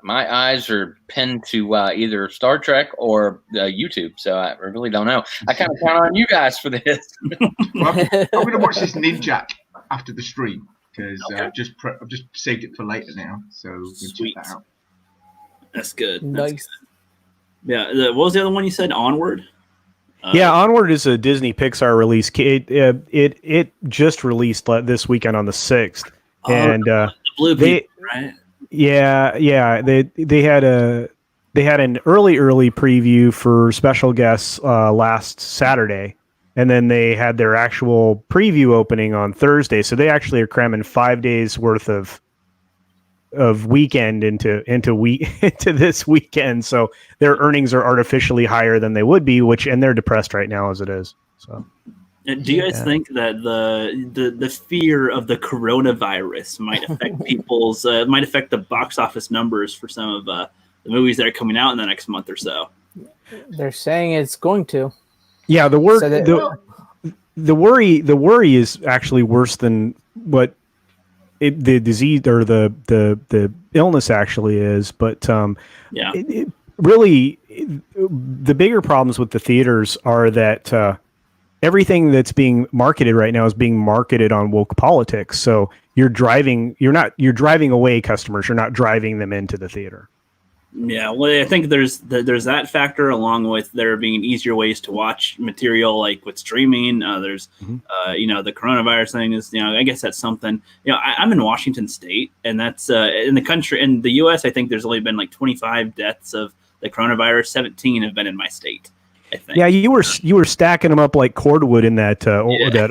My eyes are pinned to either Star Trek or YouTube, so I really don't know. I kind of count on you guys for this. Well, I'm going to watch this Ninjak after the stream, because I've just saved it for later now, so we'll check that out. That's good. Nice. Yeah. What was the other one you said? Onward. Yeah, Onward is a Disney Pixar release. It just released this weekend on the 6th, and the blue people, right? Yeah. They had an early preview for special guests last Saturday, and then they had their actual preview opening on Thursday. So they actually are cramming 5 days worth of weekend into this weekend. So their earnings are artificially higher than they would be, and they're depressed right now as it is. So. Do you guys think that the fear of the coronavirus might affect might affect the box office numbers for some of the movies that are coming out in the next month or so? They're saying it's going to. Yeah, the worry is actually worse than what the disease or the illness actually is. But really, the bigger problems with the theaters are that. Everything that's being marketed right now is being marketed on woke politics. So you're driving away customers. You're not driving them into the theater. Yeah, well, I think there's that factor, along with there being easier ways to watch material, like with streaming. There's the coronavirus thing is, I guess that's something. I'm in Washington State, and that's in the country. In the U.S., I think there's only been like 25 deaths of the coronavirus. 17 have been in my state, I think. Yeah, you were stacking them up like cordwood in that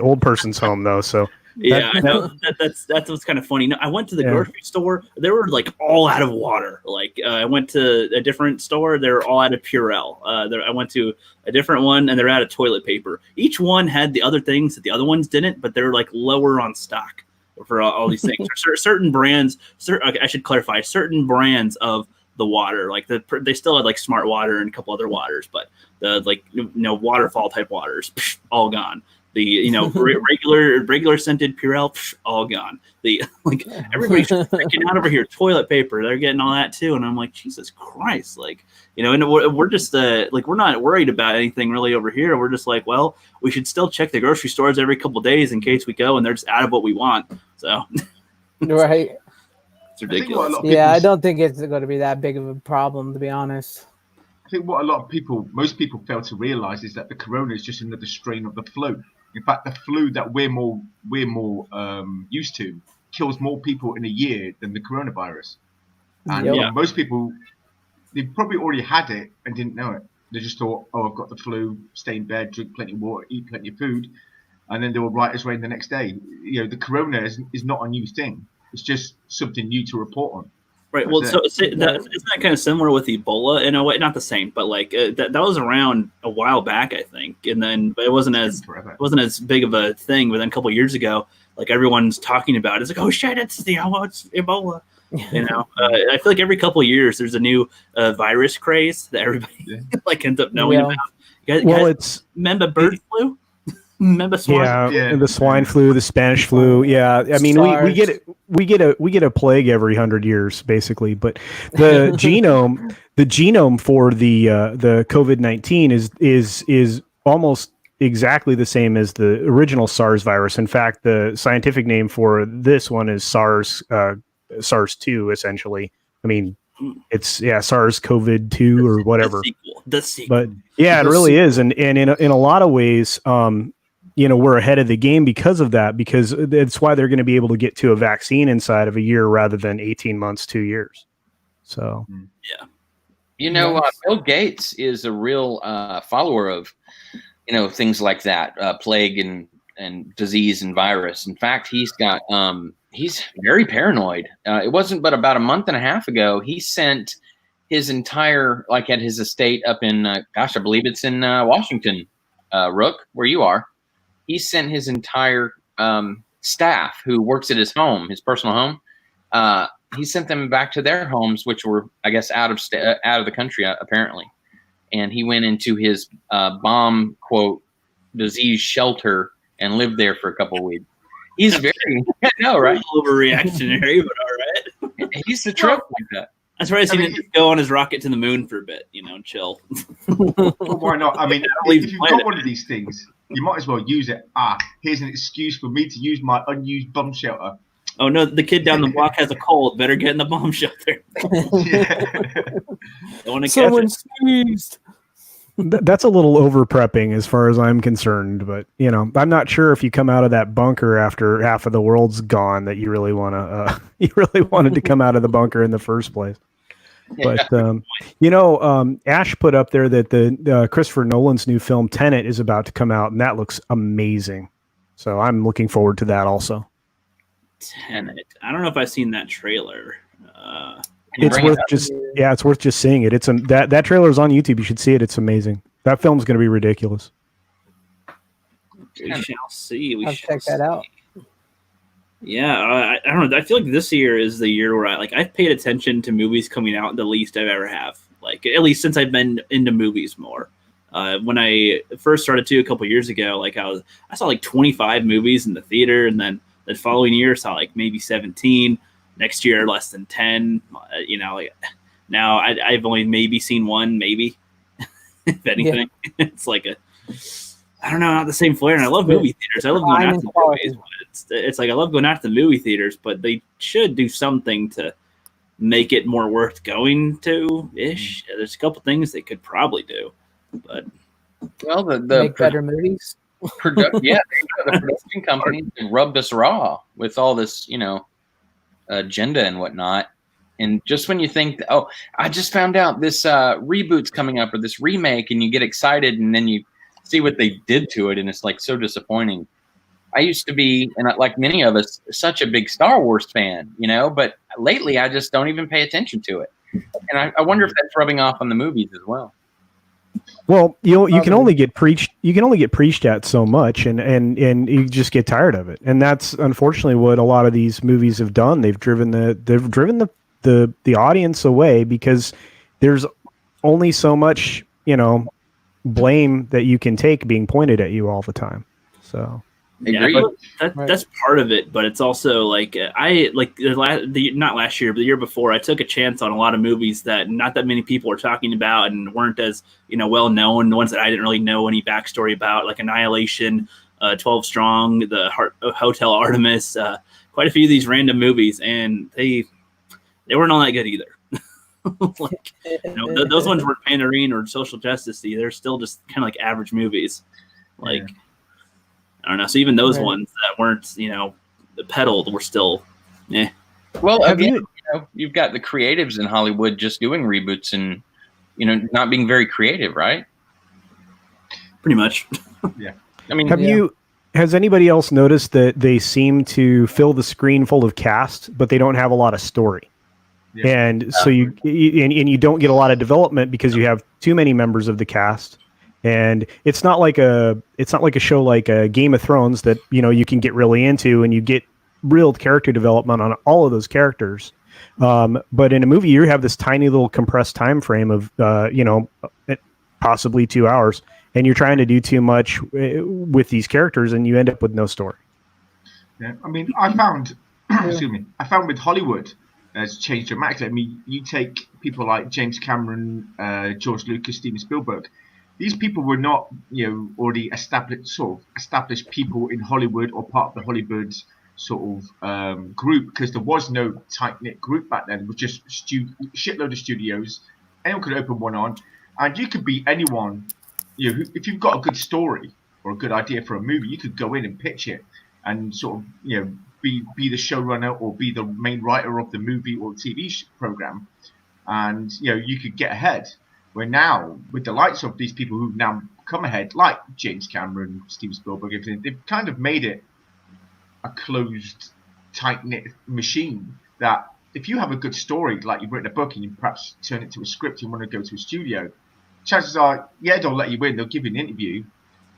old person's home, though. So Yeah, I know. That's what's kind of funny. No, I went to the grocery store. They were like all out of water. Like I went to a different store. They're all out of Purell. I went to a different one, and they're out of toilet paper. Each one had the other things that the other ones didn't, but they're like lower on stock for all these things. Certain brands. Okay, I should clarify. Certain brands of the water, like they still had like Smart Water and a couple other waters, but the waterfall type waters, all gone. The regular scented Purell, all gone. The everybody's freaking out over here. Toilet paper, they're getting all that too, and I'm like, Jesus Christ, and we're just we're not worried about anything really over here. We're just like, well, we should still check the grocery stores every couple of days in case we go and they're just out of what we want. So right, it's ridiculous. I don't think it's going to be that big of a problem, to be honest. I think what most people fail to realize is that the corona is just another strain of the flu. In fact, the flu that we're more used to kills more people in a year than the coronavirus. And most people, they probably already had it and didn't know it. They just thought, oh, I've got the flu, stay in bed, drink plenty of water, eat plenty of food, and then they were right as rain the next day. The corona is not a new thing. It's just something new to report on. Right. Well, isn't that kind of similar with Ebola in a way? Not the same, but that was around a while back, I think. And then, but it wasn't as big of a thing. But then a couple of years ago, everyone's talking about it. It's like, oh shit, it's Ebola. I feel like every couple of years there's a new virus craze that everybody ends up knowing about. You guys remember bird flu? Remember swine? Yeah, the swine flu, the Spanish flu. Yeah, I mean, we get a plague every 100 years, basically. But the genome for the COVID-19 is almost exactly the same as the original SARS virus. In fact, the scientific name for this one is SARS-2. Essentially, I mean, it's SARS-CoV-2 or whatever. The sequel. But yeah, it really is, and in a lot of ways, we're ahead of the game because of that, because it's why they're going to be able to get to a vaccine inside of a year rather than 18 months, 2 years. So, yeah. Bill Gates is a real follower of, things like that, plague and disease and virus. In fact, he's very paranoid. It wasn't but about a month and a half ago, he sent his entire, at his estate up in, I believe it's in Washington, Rook, where you are. He sent his entire staff who works at his home, his personal home. He sent them back to their homes, which were, I guess, out of the country, apparently. And he went into his bomb, quote, disease shelter and lived there for a couple of weeks. He's very, I know, right? Overreactionary, but all right. He's the trip like that. That's why I seen him go on his rocket to the moon for a bit, chill. Well, why not? I mean, if you've got one of these things, you might as well use it. Here's an excuse for me to use my unused bomb shelter. Oh no, the kid down the block has a cold. Better get in the bomb shelter. Someone sneezed. That's a little over prepping as far as I'm concerned, but I'm not sure if you come out of that bunker after half of the world's gone that you really want to you really wanted to come out of the bunker in the first place. But Ash put up there that the Christopher Nolan's new film Tenet is about to come out, and that looks amazing. So I'm looking forward to that also. Tenet. I don't know if I've seen that trailer. It's worth just seeing it. It's that trailer is on YouTube. You should see it. It's amazing. That film's going to be ridiculous. We shall see. I'll check that out. Yeah, I don't know. I feel like this year is the year where I've paid attention to movies coming out the least I've ever have. At least since I've been into movies more. When I first started a couple years ago, I saw 25 movies in the theater, and then the following year I saw maybe 17. Next year, less than 10. Now I've only maybe seen one, maybe if anything. Yeah. It's I don't know, not the same flair. And I love movie theaters. I love going out to the movies. But it's I love going out to the movie theaters, but they should do something to make it more worth going to ish. There's a couple things they could probably do, but the make better movies. The production companies rubbed us raw with all this, agenda and whatnot. And just when you think, oh, I just found out this reboot's coming up or this remake, and you get excited, and then you see what they did to it, and it's so disappointing. I used to be, and like many of us, such a big Star Wars fan, but lately I just don't even pay attention to it. And I wonder if that's rubbing off on the movies as well. Well, you can only get preached at so much, and you just get tired of it. And that's unfortunately what a lot of these movies have done. They've driven the audience away because there's only so much, blame that you can take being pointed at you all the time. So yeah, but that's part of it. But it's also like not last year, but the year before, I took a chance on a lot of movies that not that many people were talking about and weren't as well known. The ones that I didn't really know any backstory about, like Annihilation, 12 Strong, the Hotel Artemis, quite a few of these random movies, and they weren't all that good either. Those ones weren't pandering or social justice. They're still just kind of like average movies. I don't know. So even those ones that weren't, peddled were still, eh. Well, again, you've got the creatives in Hollywood just doing reboots and, not being very creative, right? Pretty much. Yeah. I mean, has anybody else noticed that they seem to fill the screen full of cast, but they don't have a lot of story? Yeah. And so you don't get a lot of development because you have too many members of the cast. And it's not like a show like Game of Thrones that you can get really into and you get real character development on all of those characters. But in a movie, you have this tiny little compressed time frame of possibly 2 hours, and you're trying to do too much with these characters, and you end up with no story. Yeah, I mean, I found with Hollywood has changed dramatically. I mean, you take people like James Cameron, George Lucas, Steven Spielberg. These people were not, already established people in Hollywood or part of the Hollywood sort of group, because there was no tight knit group back then. It was just shitload of studios. Anyone could open one on, and you could be anyone. If you've got a good story or a good idea for a movie, you could go in and pitch it, and sort of be the showrunner or be the main writer of the movie or TV program, and you could get ahead. Where now, with the likes of these people who've now come ahead, like James Cameron, Steven Spielberg, everything, they've kind of made it a closed, tight-knit machine that if you have a good story, like you've written a book and you perhaps turn it to a script, you want to go to a studio, chances are, they'll let you in, they'll give you an interview,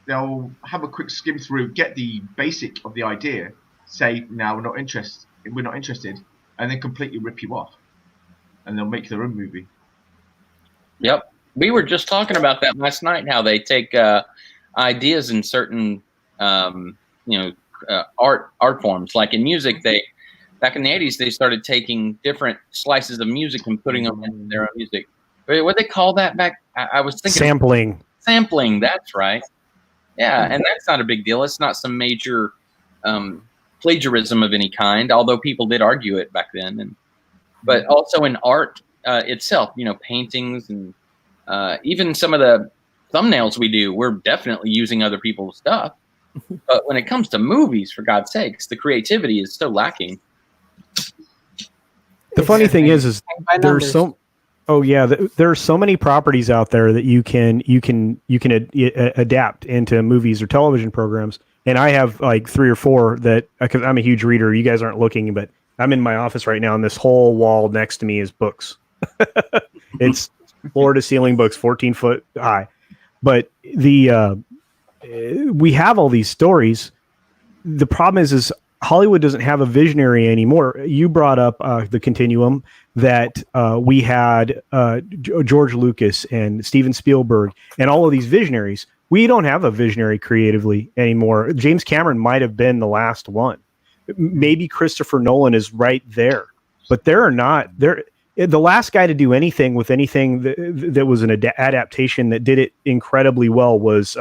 they'll have a quick skim through, get the basic of the idea, say, no, we're not interested, and then completely rip you off. And they'll make their own movie. Yep. We were just talking about that last night, how they take ideas in certain, art forms. Like in music, back in the 80s, they started taking different slices of music and putting them in their own music. What they call that back? I was thinking sampling. Sampling, that's right. Yeah, and that's not a big deal. It's not some major plagiarism of any kind, although people did argue it back then. But also in art itself, paintings and even some of the thumbnails we do, we're definitely using other people's stuff. But when it comes to movies, for God's sakes, the creativity is so lacking. The funny thing is there's there are so many properties out there that you can adapt into movies or television programs. And I have like 3 or 4 that, because I'm a huge reader. You guys aren't looking, but I'm in my office right now, and this whole wall next to me is books. It's floor to ceiling books, 14 foot high. But we have all these stories. The problem is Hollywood doesn't have a visionary anymore. You brought up the continuum that we had George Lucas and Steven Spielberg and all of these visionaries. We don't have a visionary creatively anymore. James Cameron might have been the last one. Maybe Christopher Nolan is right there, but there are not there. The last guy to do anything with anything that was an adaptation that did it incredibly well was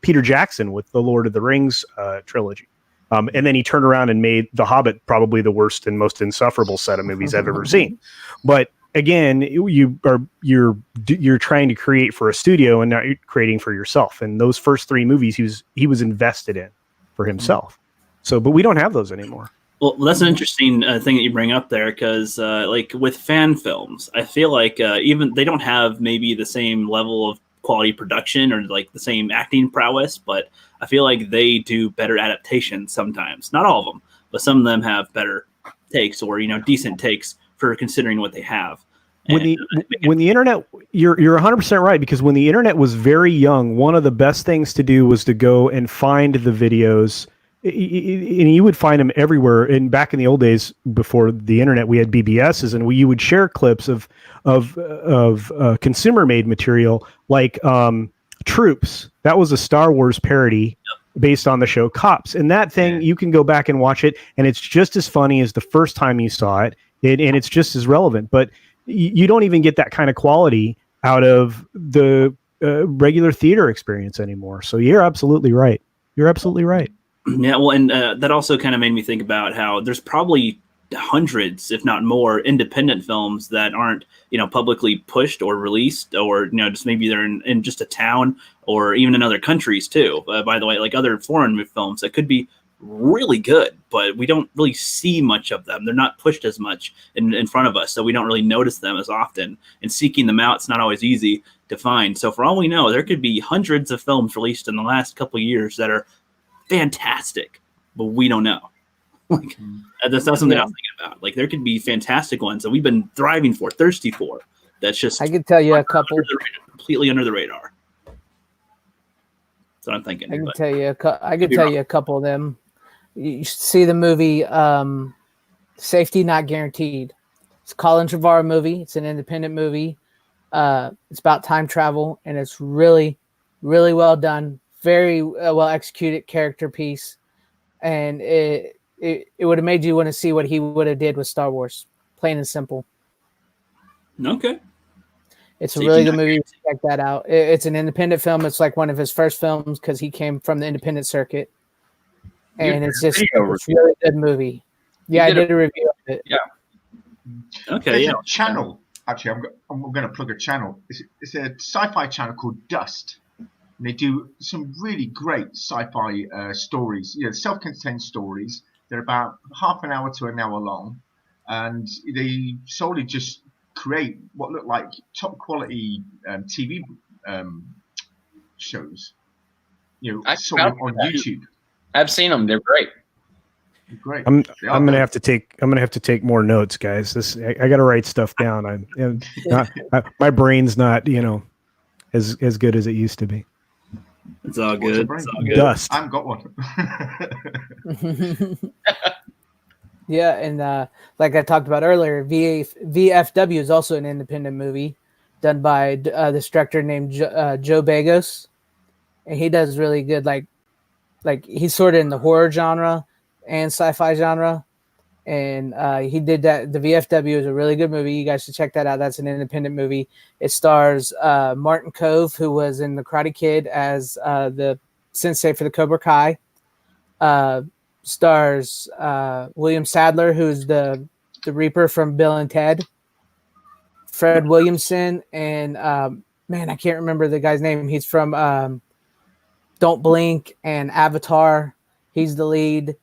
Peter Jackson with the Lord of the Rings trilogy. And then he turned around and made The Hobbit probably the worst and most insufferable set of movies I've ever seen. But again, you're trying to create for a studio and now you're creating for yourself. And those first 3 movies he was invested in for himself. So, but we don't have those anymore. Well, that's an interesting thing that you bring up there, because like with fan films, I feel like even they don't have maybe the same level of quality production or like the same acting prowess, but I feel like they do better adaptations sometimes. Not all of them, but some of them have better takes or decent takes for considering what they have. When the internet, you're 100% right, because when the internet was very young, one of the best things to do was to go and find the videos, and you would find them everywhere. And back in the old days, before the internet, we had BBSs, and you would share clips of consumer made material like Troops. That was a Star Wars parody based on the show Cops, and that thing you can go back and watch it, and it's just as funny as the first time you saw it, and it's just as relevant. But you don't even get that kind of quality out of the regular theater experience anymore. So you're absolutely right. You're absolutely right. Yeah, well, and that also kind of made me think about how there's probably hundreds, if not more, independent films that aren't, publicly pushed or released, or, just maybe they're in just a town or even in other countries too. By the way, like other foreign films that could be really good, but we don't really see much of them. They're not pushed as much in front of us, so we don't really notice them as often. And seeking them out, it's not always easy to find. So for all we know, there could be hundreds of films released in the last couple of years that are fantastic, but we don't know. Like that's not something I was thinking about. Like there could be fantastic ones that we've been thriving for, thirsty for. That's just I could tell you a couple completely under the radar. That's what I'm thinking. I can tell you a couple of them. You should see the movie Safety Not Guaranteed. It's a Colin Trevorrow movie. It's an independent movie. It's about time travel, and it's really, really well done. Very well executed character piece, and it would have made you want to see what he would have did with Star Wars. Plain and simple. Okay. It's a really good movie. Check that out. It's an independent film. It's like one of his first films because he came from the independent circuit. And it's just a really good movie. Yeah, I did a review of it. Yeah. Okay. There's a channel. Actually, I'm going to plug a channel. It's a sci-fi channel called Dust. And they do some really great sci-fi stories. Self-contained stories. They're about half an hour to an hour long, and they solely just create what look like top quality TV shows. On YouTube. I've seen them. They're great. Great. I'm gonna have to take more notes, guys. I got to write stuff down. My brain's not as good as it used to be. It's all good. It's all good. Dust. I've got one. Yeah, and like I talked about earlier, VFW is also an independent movie done by this director named Joe Bagos, and he does really good. Like he's sort of in the horror genre and sci-fi genre, and he did that. The VFW is a really good movie. You guys should check that out. That's an independent movie. It stars Martin Kove, who was in The Karate Kid as the sensei for the Cobra Kai. Stars William Sadler, who's the Reaper from Bill and Ted. Fred Williamson, and I can't remember the guy's name. He's from Don't Blink and Avatar. He's the lead.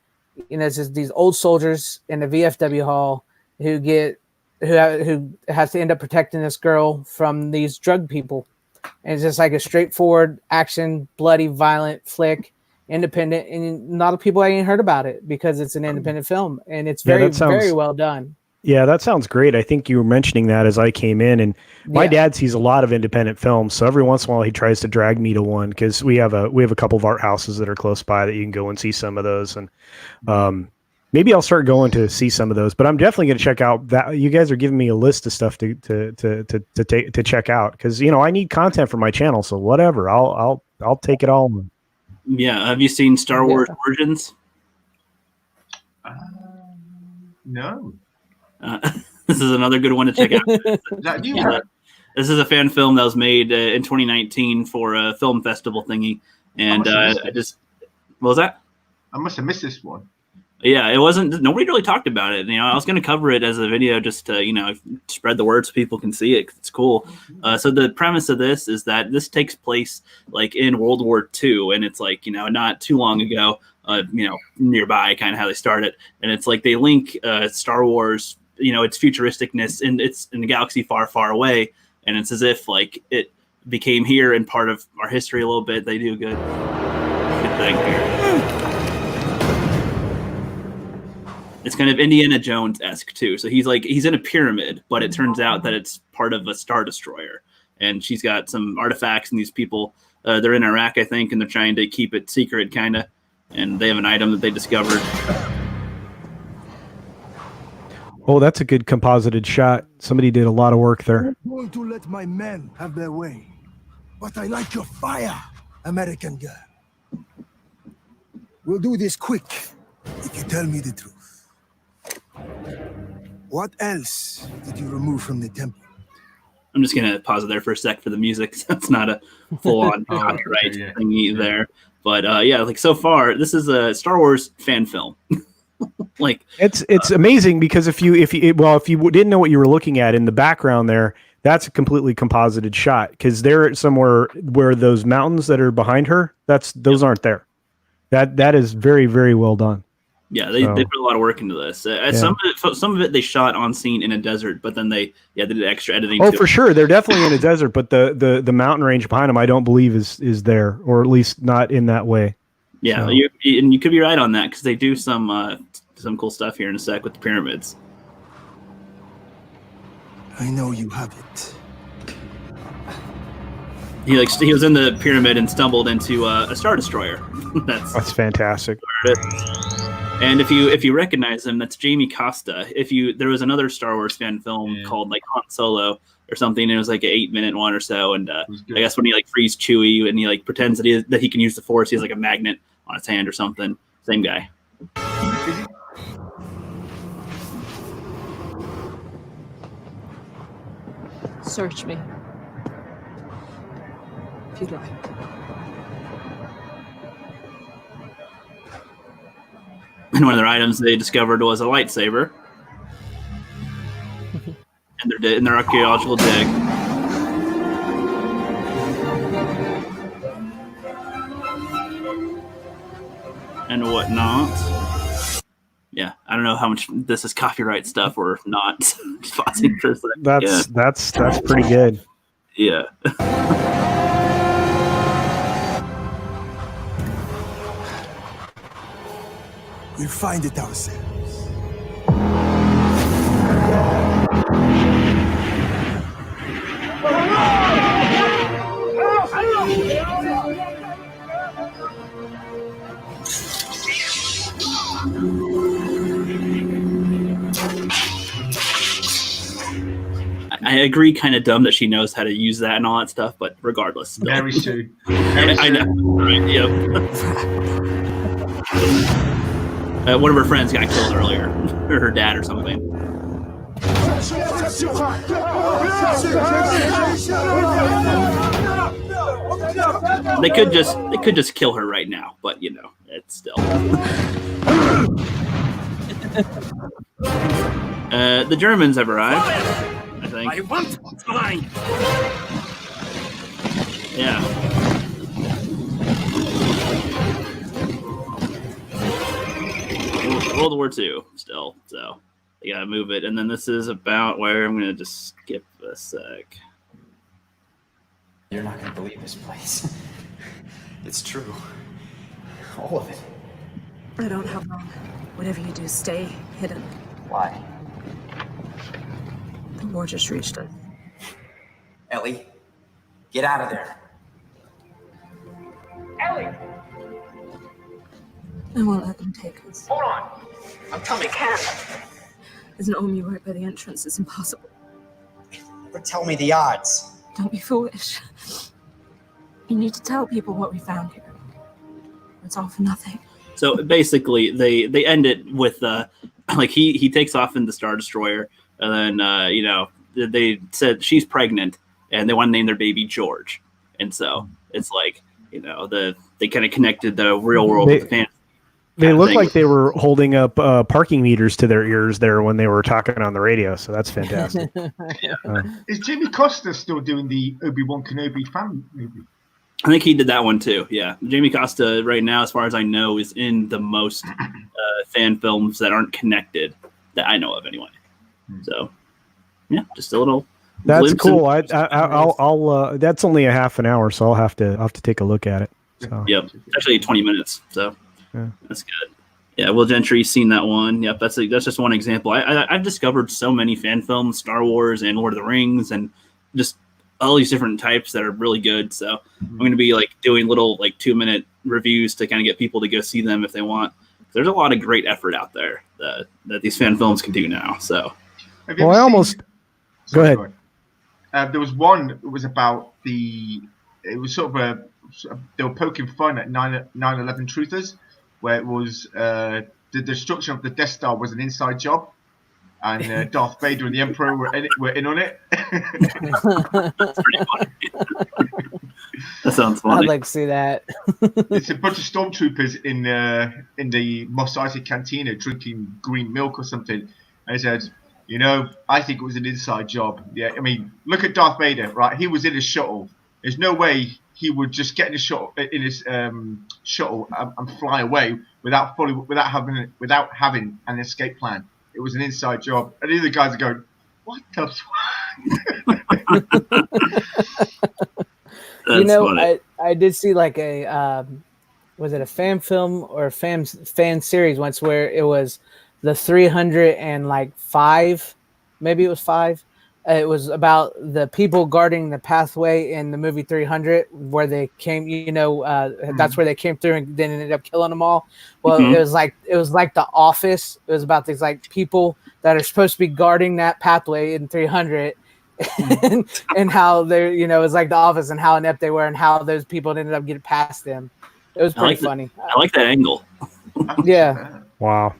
It's just these old soldiers in the VFW hall who has to end up protecting this girl from these drug people. And it's just like a straightforward action, bloody, violent flick, independent, and a lot of people ain't heard about it because it's an independent film, and it's very well done. Yeah, that sounds great. I think you were mentioning that as I came in, and my dad sees a lot of independent films. So every once in a while, he tries to drag me to one because we have a couple of art houses that are close by that you can go and see some of those. And maybe I'll start going to see some of those. But I'm definitely going to check out that. You guys are giving me a list of stuff to check out because I need content for my channel. So whatever, I'll take it all. Yeah, have you seen Star Wars Origins? No. This is another good one to check out. This is a fan film that was made in 2019 for a film festival thingy, and what was that? I must have missed this one. Yeah, it wasn't. Nobody really talked about it. I was going to cover it as a video just to spread the word so people can see it. 'Cause it's cool. So the premise of this is that this takes place like in World War II, and it's like not too long ago. Nearby, kind of how they started, and it's like they link Star Wars. Its futuristicness, and it's in a galaxy far, far away, and it's as if like it became here and part of our history a little bit. They do good thing here. It's kind of Indiana Jones-esque too. So he's in a pyramid, but it turns out that it's part of a Star Destroyer. And she's got some artifacts, and these people, they're in Iraq, I think, and they're trying to keep it secret, kind of. And they have an item that they discovered. Oh, that's a good composited shot. Somebody did a lot of work there. I'm going to let my men have their way. But I like your fire, American girl. We'll do this quick, if you tell me the truth. What else did you remove from the temple? I'm just going to pause it there for a sec for the music. So it's not a full-on copyright thingy there. But like so far, this is a Star Wars fan film. Like it's amazing because if you didn't know what you were looking at in the background there, that's a completely composited shot because they're somewhere where those mountains that are behind her, those aren't there. That is very, very well done. Yeah, they put a lot of work into this. Some of it they shot on scene in a desert, but then they did extra editing. Oh, for sure, they're definitely in a desert, but the mountain range behind them, I don't believe is there, or at least not in that way. Yeah, so. You could be right on that because they do some cool stuff here in a sec with the pyramids. I know you have it. He was in the pyramid and stumbled into a Star Destroyer. That's fantastic. And if you recognize him, that's Jamie Costa. There was another Star Wars fan film called like Han Solo or something, and it was like an 8-minute one or so. And I guess when he like frees Chewie and he like pretends that he can use the Force, he has like a magnet on his hand or something. Same guy. Search me. If you'd like. And one of their items they discovered was a lightsaber. in their archaeological dig. And whatnot. Yeah, I don't know how much this is copyright stuff or not. Pausing for a second. That's pretty good. Yeah. We'll find it ourselves. I agree, kind of dumb that she knows how to use that and all that stuff, but regardless. Still. Very soon. I know. Right, yep. One of her friends got killed earlier, or her dad or something. They could just kill her right now, but it's still. The Germans have arrived, I think. I want mine. Yeah. World War II still, so you gotta move it. And then this is about where I'm gonna just skip a sec. You're not gonna believe this place. It's true. All of it. I don't have long. Whatever you do, stay hidden. Why? The war just reached us. Ellie, get out of there. Ellie! I won't let them take us. Hold on. I'm coming. I can't. There's an army right by the entrance. It's impossible. But tell me the odds. Don't be foolish. You need to tell people what we found here. It's all for nothing. So basically, they end it with like he takes off in the Star Destroyer, and then they said she's pregnant, and they want to name their baby George, and so it's like they kind of connected the real world with the fantasy. They look like they were holding up parking meters to their ears there when they were talking on the radio, so that's fantastic. Is Jimmy Costa still doing the Obi-Wan Kenobi fan movie? I think he did that one too. Yeah, Jamie Costa right now, as far as I know, is in the most fan films that aren't connected that I know of, anyway. So, yeah, just a little That's glimpse of- cool. I'll that's only a half an hour, so I'll have to take a look at it. So. Yep, actually 20 minutes. So Yeah. that's good. Yeah, Will Gentry's seen that one. Yep, that's just one example. I've discovered so many fan films, Star Wars and Lord of the Rings, and just all these different types that are really good. So I'm going to be like doing little like 2-minute reviews to kind of get people to go see them if they want. There's a lot of great effort out there that these fan films can do now. So, Well, I almost go ahead. There was one that was about it was sort of they were poking fun at 9/11 truthers, where it was the destruction of the Death Star was an inside job, and Darth Vader and the Emperor were in on it. that's pretty funny. That sounds funny. I'd like to see that. It's a bunch of stormtroopers in the Mos Eisley cantina drinking green milk or something, and he said, "You know, I think it was an inside job." Yeah, I mean, look at Darth Vader, right? He was in his shuttle. There's no way he would just get in his shuttle and fly away without having an escape plan. It was an inside job, and the other guys are going, "What the?" You know, funny. I did see like a was it a fan film or a fan series once where it was the 305, maybe it was 5. It was about the people guarding the pathway in the movie 300, where they came. That's where they came through and then ended up killing them all. Well, it was like The Office. It was about these like people that are supposed to be guarding that pathway in 300. and how they're, it was like The Office and how inept they were and how those people ended up getting past them. It was pretty funny. I like that angle. Yeah. Wow.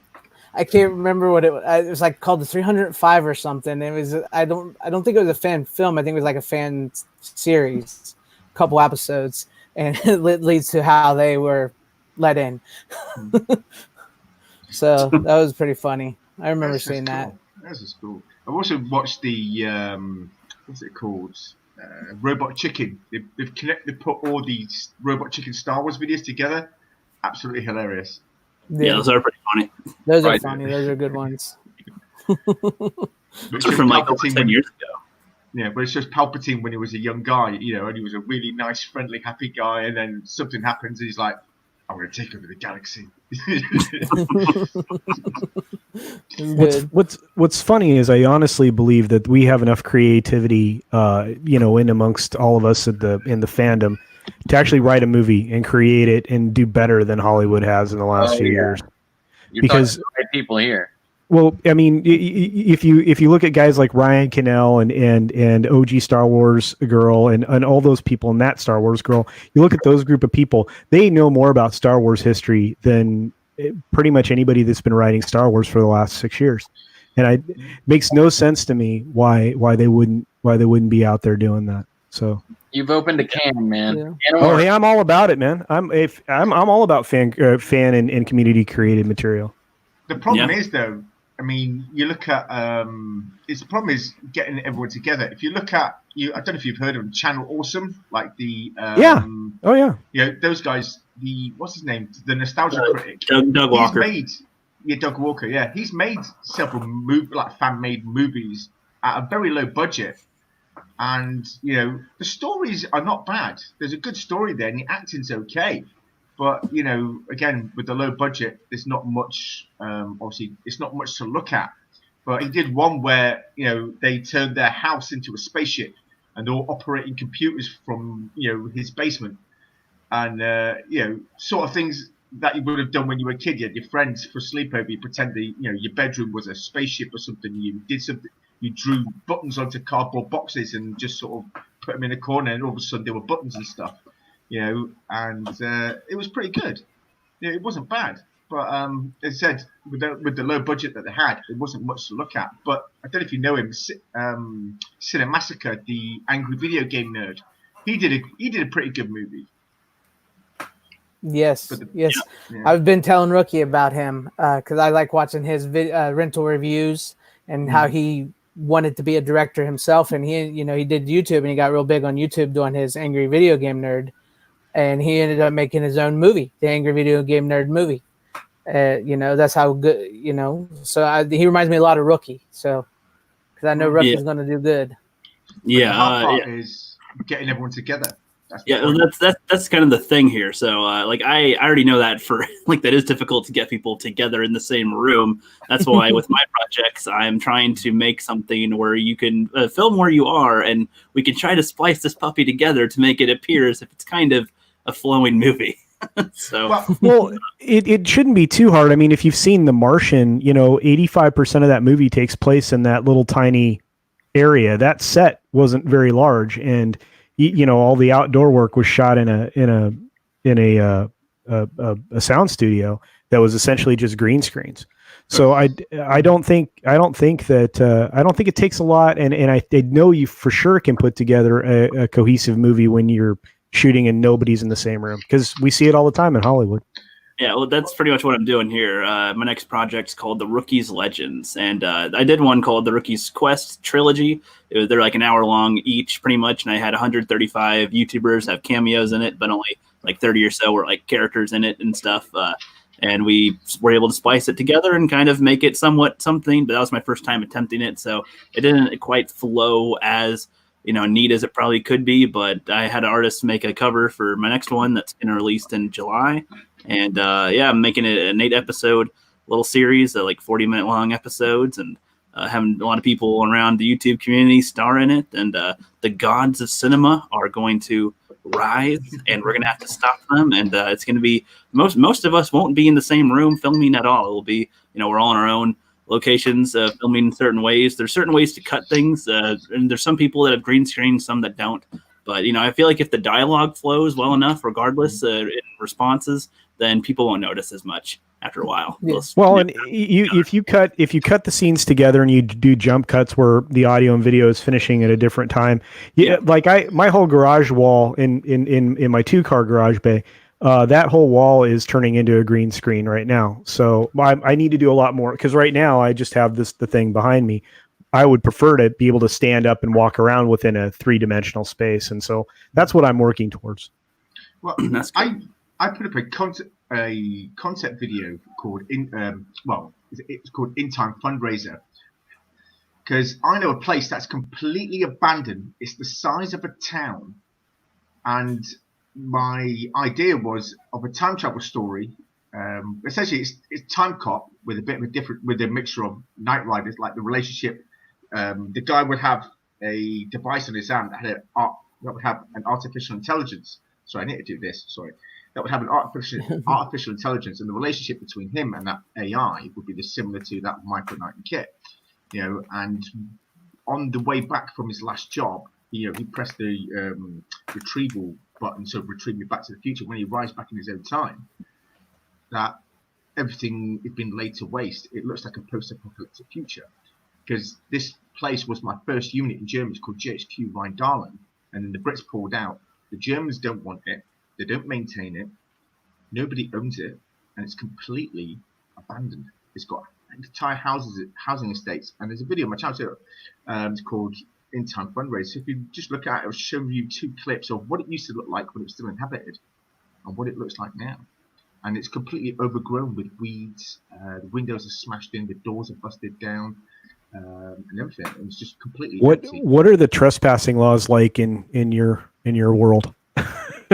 I can't remember what it was. It was like called the 305 or something. It was. I don't think it was a fan film. I think it was like a fan series, a couple episodes, and it leads to how they were let in. So that was pretty funny. I remember seeing that. This is cool. I've also watched the what's it called? Robot Chicken. They've put all these Robot Chicken Star Wars videos together. Absolutely hilarious. Yeah, those are pretty funny. Those are funny. Those are good ones. Those are from like over 10 years ago. Yeah, but it's just Palpatine when he was a young guy, and he was a really nice, friendly, happy guy, and then something happens, and he's like, "I'm going to take over the galaxy." What's funny is I honestly believe that we have enough creativity, in amongst all of us in the fandom, to actually write a movie and create it and do better than Hollywood has in the last few years. You're Because talking to the right people here. Well, I mean, if you look at guys like Ryan Cannell and OG Star Wars girl and all those people and that Star Wars girl, you look at those group of people, they know more about Star Wars history than pretty much anybody that's been writing Star Wars for the last 6 years. And it makes no sense to me why they wouldn't be out there doing that. So you've opened a can, man. Yeah. Oh, hey, I'm all about it, man. I'm all about fan and community created material. The problem is, though, I mean, you look at the problem is getting everyone together. If you look at I don't know if you've heard of Channel Awesome, like the those guys. What's his name? The nostalgia critic, Doug Walker. Doug Walker. Yeah, he's made several fan-made movies at a very low budget, and the stories are not bad. There's a good story there, and the acting's okay. But again, with the low budget, there's not much. Obviously, it's not much to look at. But he did one where they turned their house into a spaceship, and they're all operating computers from his basement, and sort of things that you would have done when you were a kid. You had your friends for sleepover. You pretend your bedroom was a spaceship or something. You did something. You drew buttons onto cardboard boxes and just sort of put them in a corner, and all of a sudden there were buttons and stuff. And it was pretty good. It wasn't bad, but as I said, with the low budget that they had, there wasn't much to look at. But I don't know if you know him, Cinemassacre, the angry video game nerd. He did a pretty good movie. Yes. Yeah. I've been telling Rookie about him because I like watching his rental reviews and how he wanted to be a director himself, and he did YouTube, and he got real big on YouTube doing his angry video game nerd. And he ended up making his own movie, the Angry Video Game Nerd movie. That's how good, So he reminds me a lot of Rookie. So, because I know Rookie's going to do good. The hard part is getting everyone together. That's kind of the thing here. So like I already know that for like that is difficult to get people together in the same room. That's why with my projects I'm trying to make something where you can film where you are, and we can try to splice this puppy together to make it appear as if it's kind of a flowing movie. So well, it shouldn't be too hard. I mean, if you've seen The Martian, 85% of that movie takes place in that little tiny area. That set wasn't very large, and all the outdoor work was shot in a sound studio that was essentially just green screens. So I don't think it takes a lot, and I know you for sure can put together a cohesive movie when you're shooting and nobody's in the same room, because we see it all the time in Hollywood. Yeah, well, that's pretty much what I'm doing here. My next project's called The Rookies Legends, and I did one called The Rookies Quest Trilogy. They're like an hour long each, pretty much, and I had 135 YouTubers have cameos in it, but only like 30 or so were like characters in it and stuff. And we were able to splice it together and kind of make it somewhat something, but that was my first time attempting it, so it didn't quite flow as neat as it probably could be, but I had an artist make a cover for my next one that's getting released in July. And I'm making it an 8-episode little series, like 40-minute long episodes, and having a lot of people around the YouTube community star in it. And the gods of cinema are going to rise, and we're going to have to stop them. And it's going to be most of us won't be in the same room filming at all. It'll be we're all in our own locations filming in certain ways. There's certain ways to cut things, and there's some people that have green screen, some that don't. But I feel like if the dialogue flows well enough, regardless in responses, then people won't notice as much after a while. Yeah. Well, and if you cut the scenes together and you do jump cuts where the audio and video is finishing at a different time, like my whole garage wall in my 2-car garage bay, that whole wall is turning into a green screen right now. So I need to do a lot more, because right now I just have the thing behind me. I would prefer to be able to stand up and walk around within a 3-dimensional space, and so that's what I'm working towards. Well, I put up a concept video called it's called In Time Fundraiser, because I know a place that's completely abandoned. It's the size of a town, and my idea was of a time travel story. Essentially, it's Time Cop with a mixture of Knight Riders, like the relationship. The guy would have a device on his arm that would have an artificial intelligence. Sorry, I need to do this. Sorry. That would have an artificial intelligence, and the relationship between him and that AI would be similar to that of Michael Knight and Kit. And on the way back from his last job, he pressed the retrieval button to retrieve me back to the future. When he arrives back in his own time, that everything has been laid to waste. It looks like a post-apocalyptic future, because this place was my first unit in Germany. It's called GHQ Rhein-Dahlen, and then the Brits pulled out. The Germans don't want it. They don't maintain it. Nobody owns it, and it's completely abandoned. It's got entire housing estates, and there's a video on my channel. It's called In Time Fundraiser. So if you just look at it, it'll show you 2 clips of what it used to look like when it was still inhabited, and what it looks like now. And it's completely overgrown with weeds. The windows are smashed in. The doors are busted down, and everything. And it's just completely empty. What are the trespassing laws like in your world?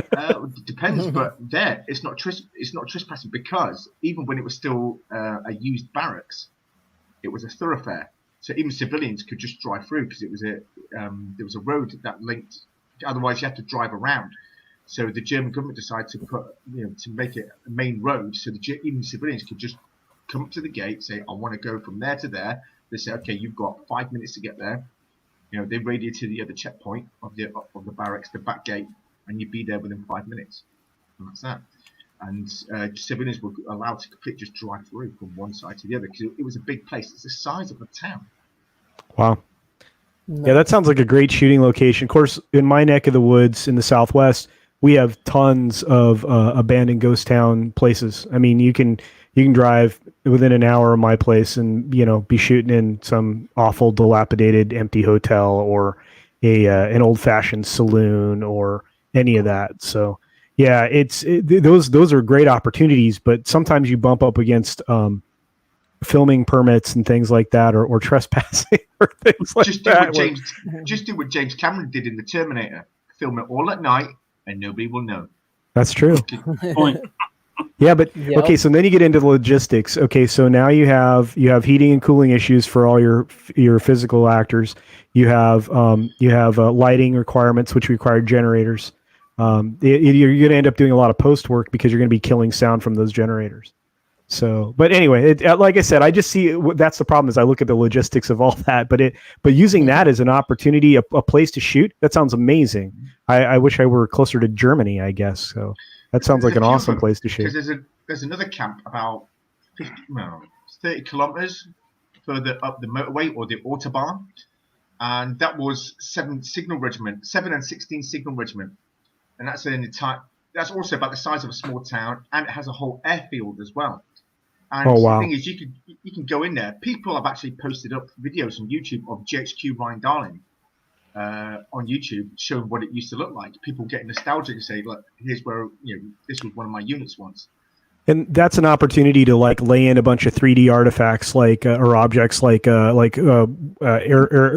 It depends, but there it's not trespassing, because even when it was still a used barracks, it was a thoroughfare, so even civilians could just drive through, because it was there was a road that linked. Otherwise, you had to drive around. So the German government decided to to make it a main road, so even civilians could just come up to the gate, say, I want to go from there to there. They say, okay, you've got 5 minutes to get there. They radio to the other checkpoint of the barracks, the back gate, and you'd be there within 5 minutes. And that's that. And civilians were allowed to completely just drive through from one side to the other, because it was a big place. It's the size of a town. Wow. Yeah, that sounds like a great shooting location. Of course, in my neck of the woods in the Southwest, we have tons of abandoned ghost town places. I mean, you can drive within an hour of my place and be shooting in some awful, dilapidated, empty hotel, or an old-fashioned saloon, or any of that. So yeah, those are great opportunities, but sometimes you bump up against filming permits and things like that, or trespassing or things like that. Just do what James Cameron did in The Terminator. Film it all at night, and nobody will know. That's true. Point. Yeah, but okay, so then you get into the logistics. Okay, so now you have heating and cooling issues for all your physical actors. You have lighting requirements, which require generators. You're going to end up doing a lot of post work because you're going to be killing sound from those generators. So, but anyway, like I said, I just see that's the problem is I look at the logistics of all that, but using that as an opportunity, a place to shoot, that sounds amazing. I wish I were closer to Germany, I guess. So that sounds like an awesome place to shoot. Because there's another camp about 30 kilometers further up the motorway or the autobahn, and that was 7 and 16 signal regiment, and that's that's also about the size of a small town, and it has a whole airfield as well. And the thing is, you can go in there. People have actually posted up videos on YouTube of GHQ Ryan Darling on YouTube showing what it used to look like. People get nostalgic and say, "Look, here's where this was one of my units once." And that's an opportunity to like lay in a bunch of 3D artifacts, like or objects, like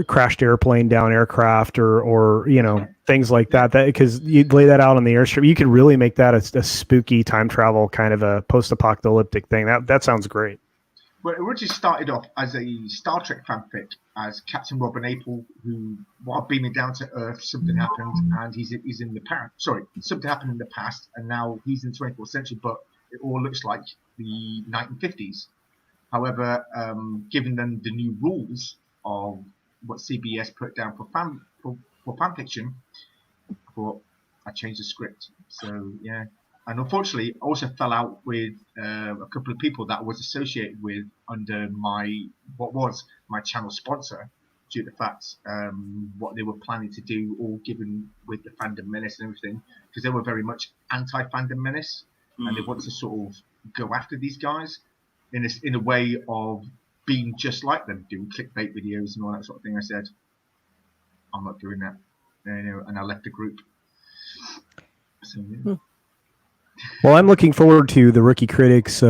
crashed airplane, down aircraft, or things like that. That because you lay that out on the airstrip, you could really make that a spooky time travel kind of a post-apocalyptic thing. That sounds great. Well, it originally started off as a Star Trek fanfic as Captain Robin April, who while beaming down to Earth, something happened, and he's in the past. Sorry, something happened in the past, and now he's in the 24th century, but it all looks like the 1950s. However, given them the new rules of what CBS put down for fan fiction, I thought I'd change the script. So yeah, and unfortunately, I also fell out with a couple of people that I was associated with under what was my channel sponsor, due to the fact what they were planning to do, all given with the fandom menace and everything, because they were very much anti-fandom menace. And they want to sort of go after these guys in a way of being just like them, doing clickbait videos and all that sort of thing. I said, I'm not doing that, and I left the group. So, yeah. Well, I'm looking forward to the Rookie Critics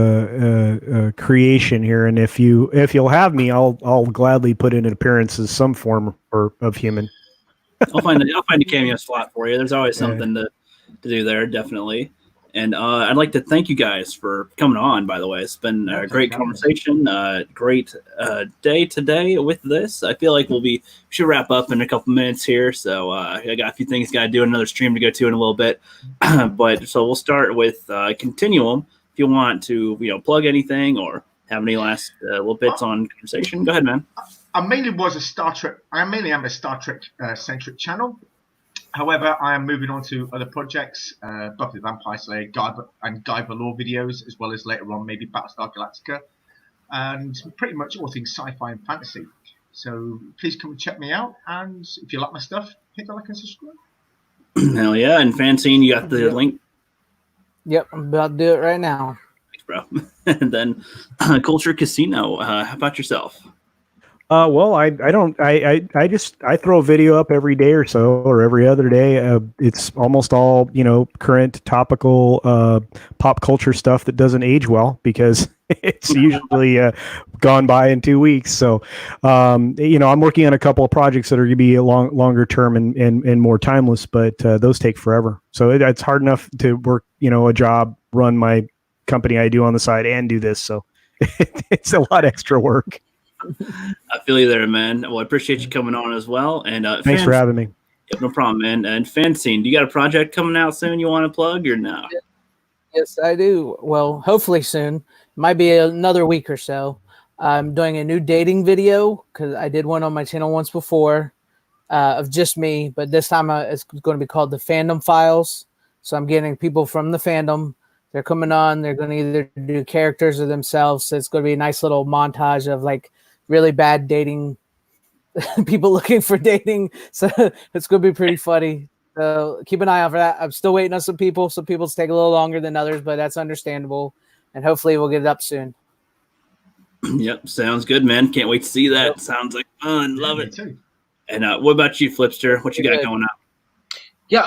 creation here, and if you'll have me, I'll gladly put in an appearance as some form of human. I'll find a cameo slot for you. There's always something to do there, definitely. And I'd like to thank you guys for coming on, by the way. It's been a great conversation, great day today with this. I feel like we should wrap up in a couple minutes here. So I got a few things, got to do another stream to go to in a little bit. But so we'll start with Continuum. If you want to plug anything or have any last little bits on conversation, go ahead, man. I mainly am a Star Trek centric channel. However, I am moving on to other projects, Buffy the Vampire Slayer, Guy Valor videos, as well as later on maybe Battlestar Galactica, and pretty much all things sci-fi and fantasy. So please come and check me out, and if you like my stuff, hit the like and subscribe. Hell yeah, and Fanzine, you got the link? Yep, I'm about to do it right now. Thanks, bro. And then Culture Casino, how about yourself? Well, I throw a video up every day or so, or every other day. It's almost all, current topical pop culture stuff that doesn't age well because it's usually gone by in 2 weeks. So, I'm working on a couple of projects that are going to be longer term and more timeless, but those take forever. So it's hard enough to work, a job, run my company I do on the side and do this. So it's a lot extra work. I feel you there, man. Well, I appreciate you coming on as well. And thanks for having me. No problem, man. And Fanzine, do you got a project coming out soon you want to plug or no? Yes, I do. Well, hopefully soon. Might be another week or so. I'm doing a new dating video because I did one on my channel once before of just me, but this time it's going to be called the Fandom Files. So I'm getting people from the fandom. They're coming on. They're going to either do characters or themselves. So it's going to be a nice little montage of like really bad dating, people looking for dating. So it's going to be pretty funny. So keep an eye out for that. I'm still waiting on some people. Some people take a little longer than others, but that's understandable. And hopefully we'll get it up soon. Yep. Sounds good, man. Can't wait to see that. Yep. Sounds like fun. Love it. Too. And what about you, Flipster? What you got going on? Yeah.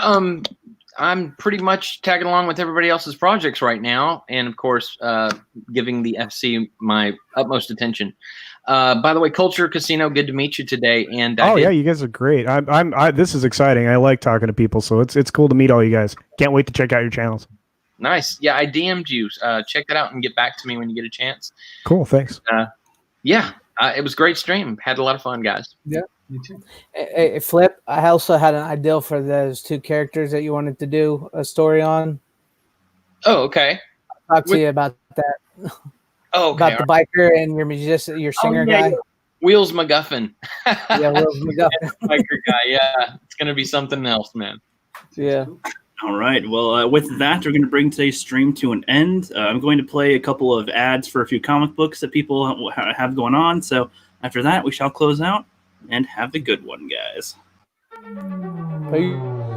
I'm pretty much tagging along with everybody else's projects right now, and of course, giving the FC my utmost attention. By the way, Culture Casino, good to meet you today. And yeah, you guys are great. This is exciting. I like talking to people, so it's cool to meet all you guys. Can't wait to check out your channels. Nice. Yeah, I DM'd you. Check that out and get back to me when you get a chance. Cool. Thanks. It was a great stream. Had a lot of fun, guys. Yeah, me too. Hey, Flip, I also had an idea for those two characters that you wanted to do a story on. Oh, okay. I'll talk to you about that. Oh, okay. About the biker and your musician, your singer guy. Yeah. Wheels MacGuffin. Yeah, Wheels MacGuffin. Biker guy. Yeah, it's gonna be something else, man. Yeah. All right. Well, with that, we're going to bring today's stream to an end. I'm going to play a couple of ads for a few comic books that people have going on. So after that, we shall close out and have a good one, guys. Peace.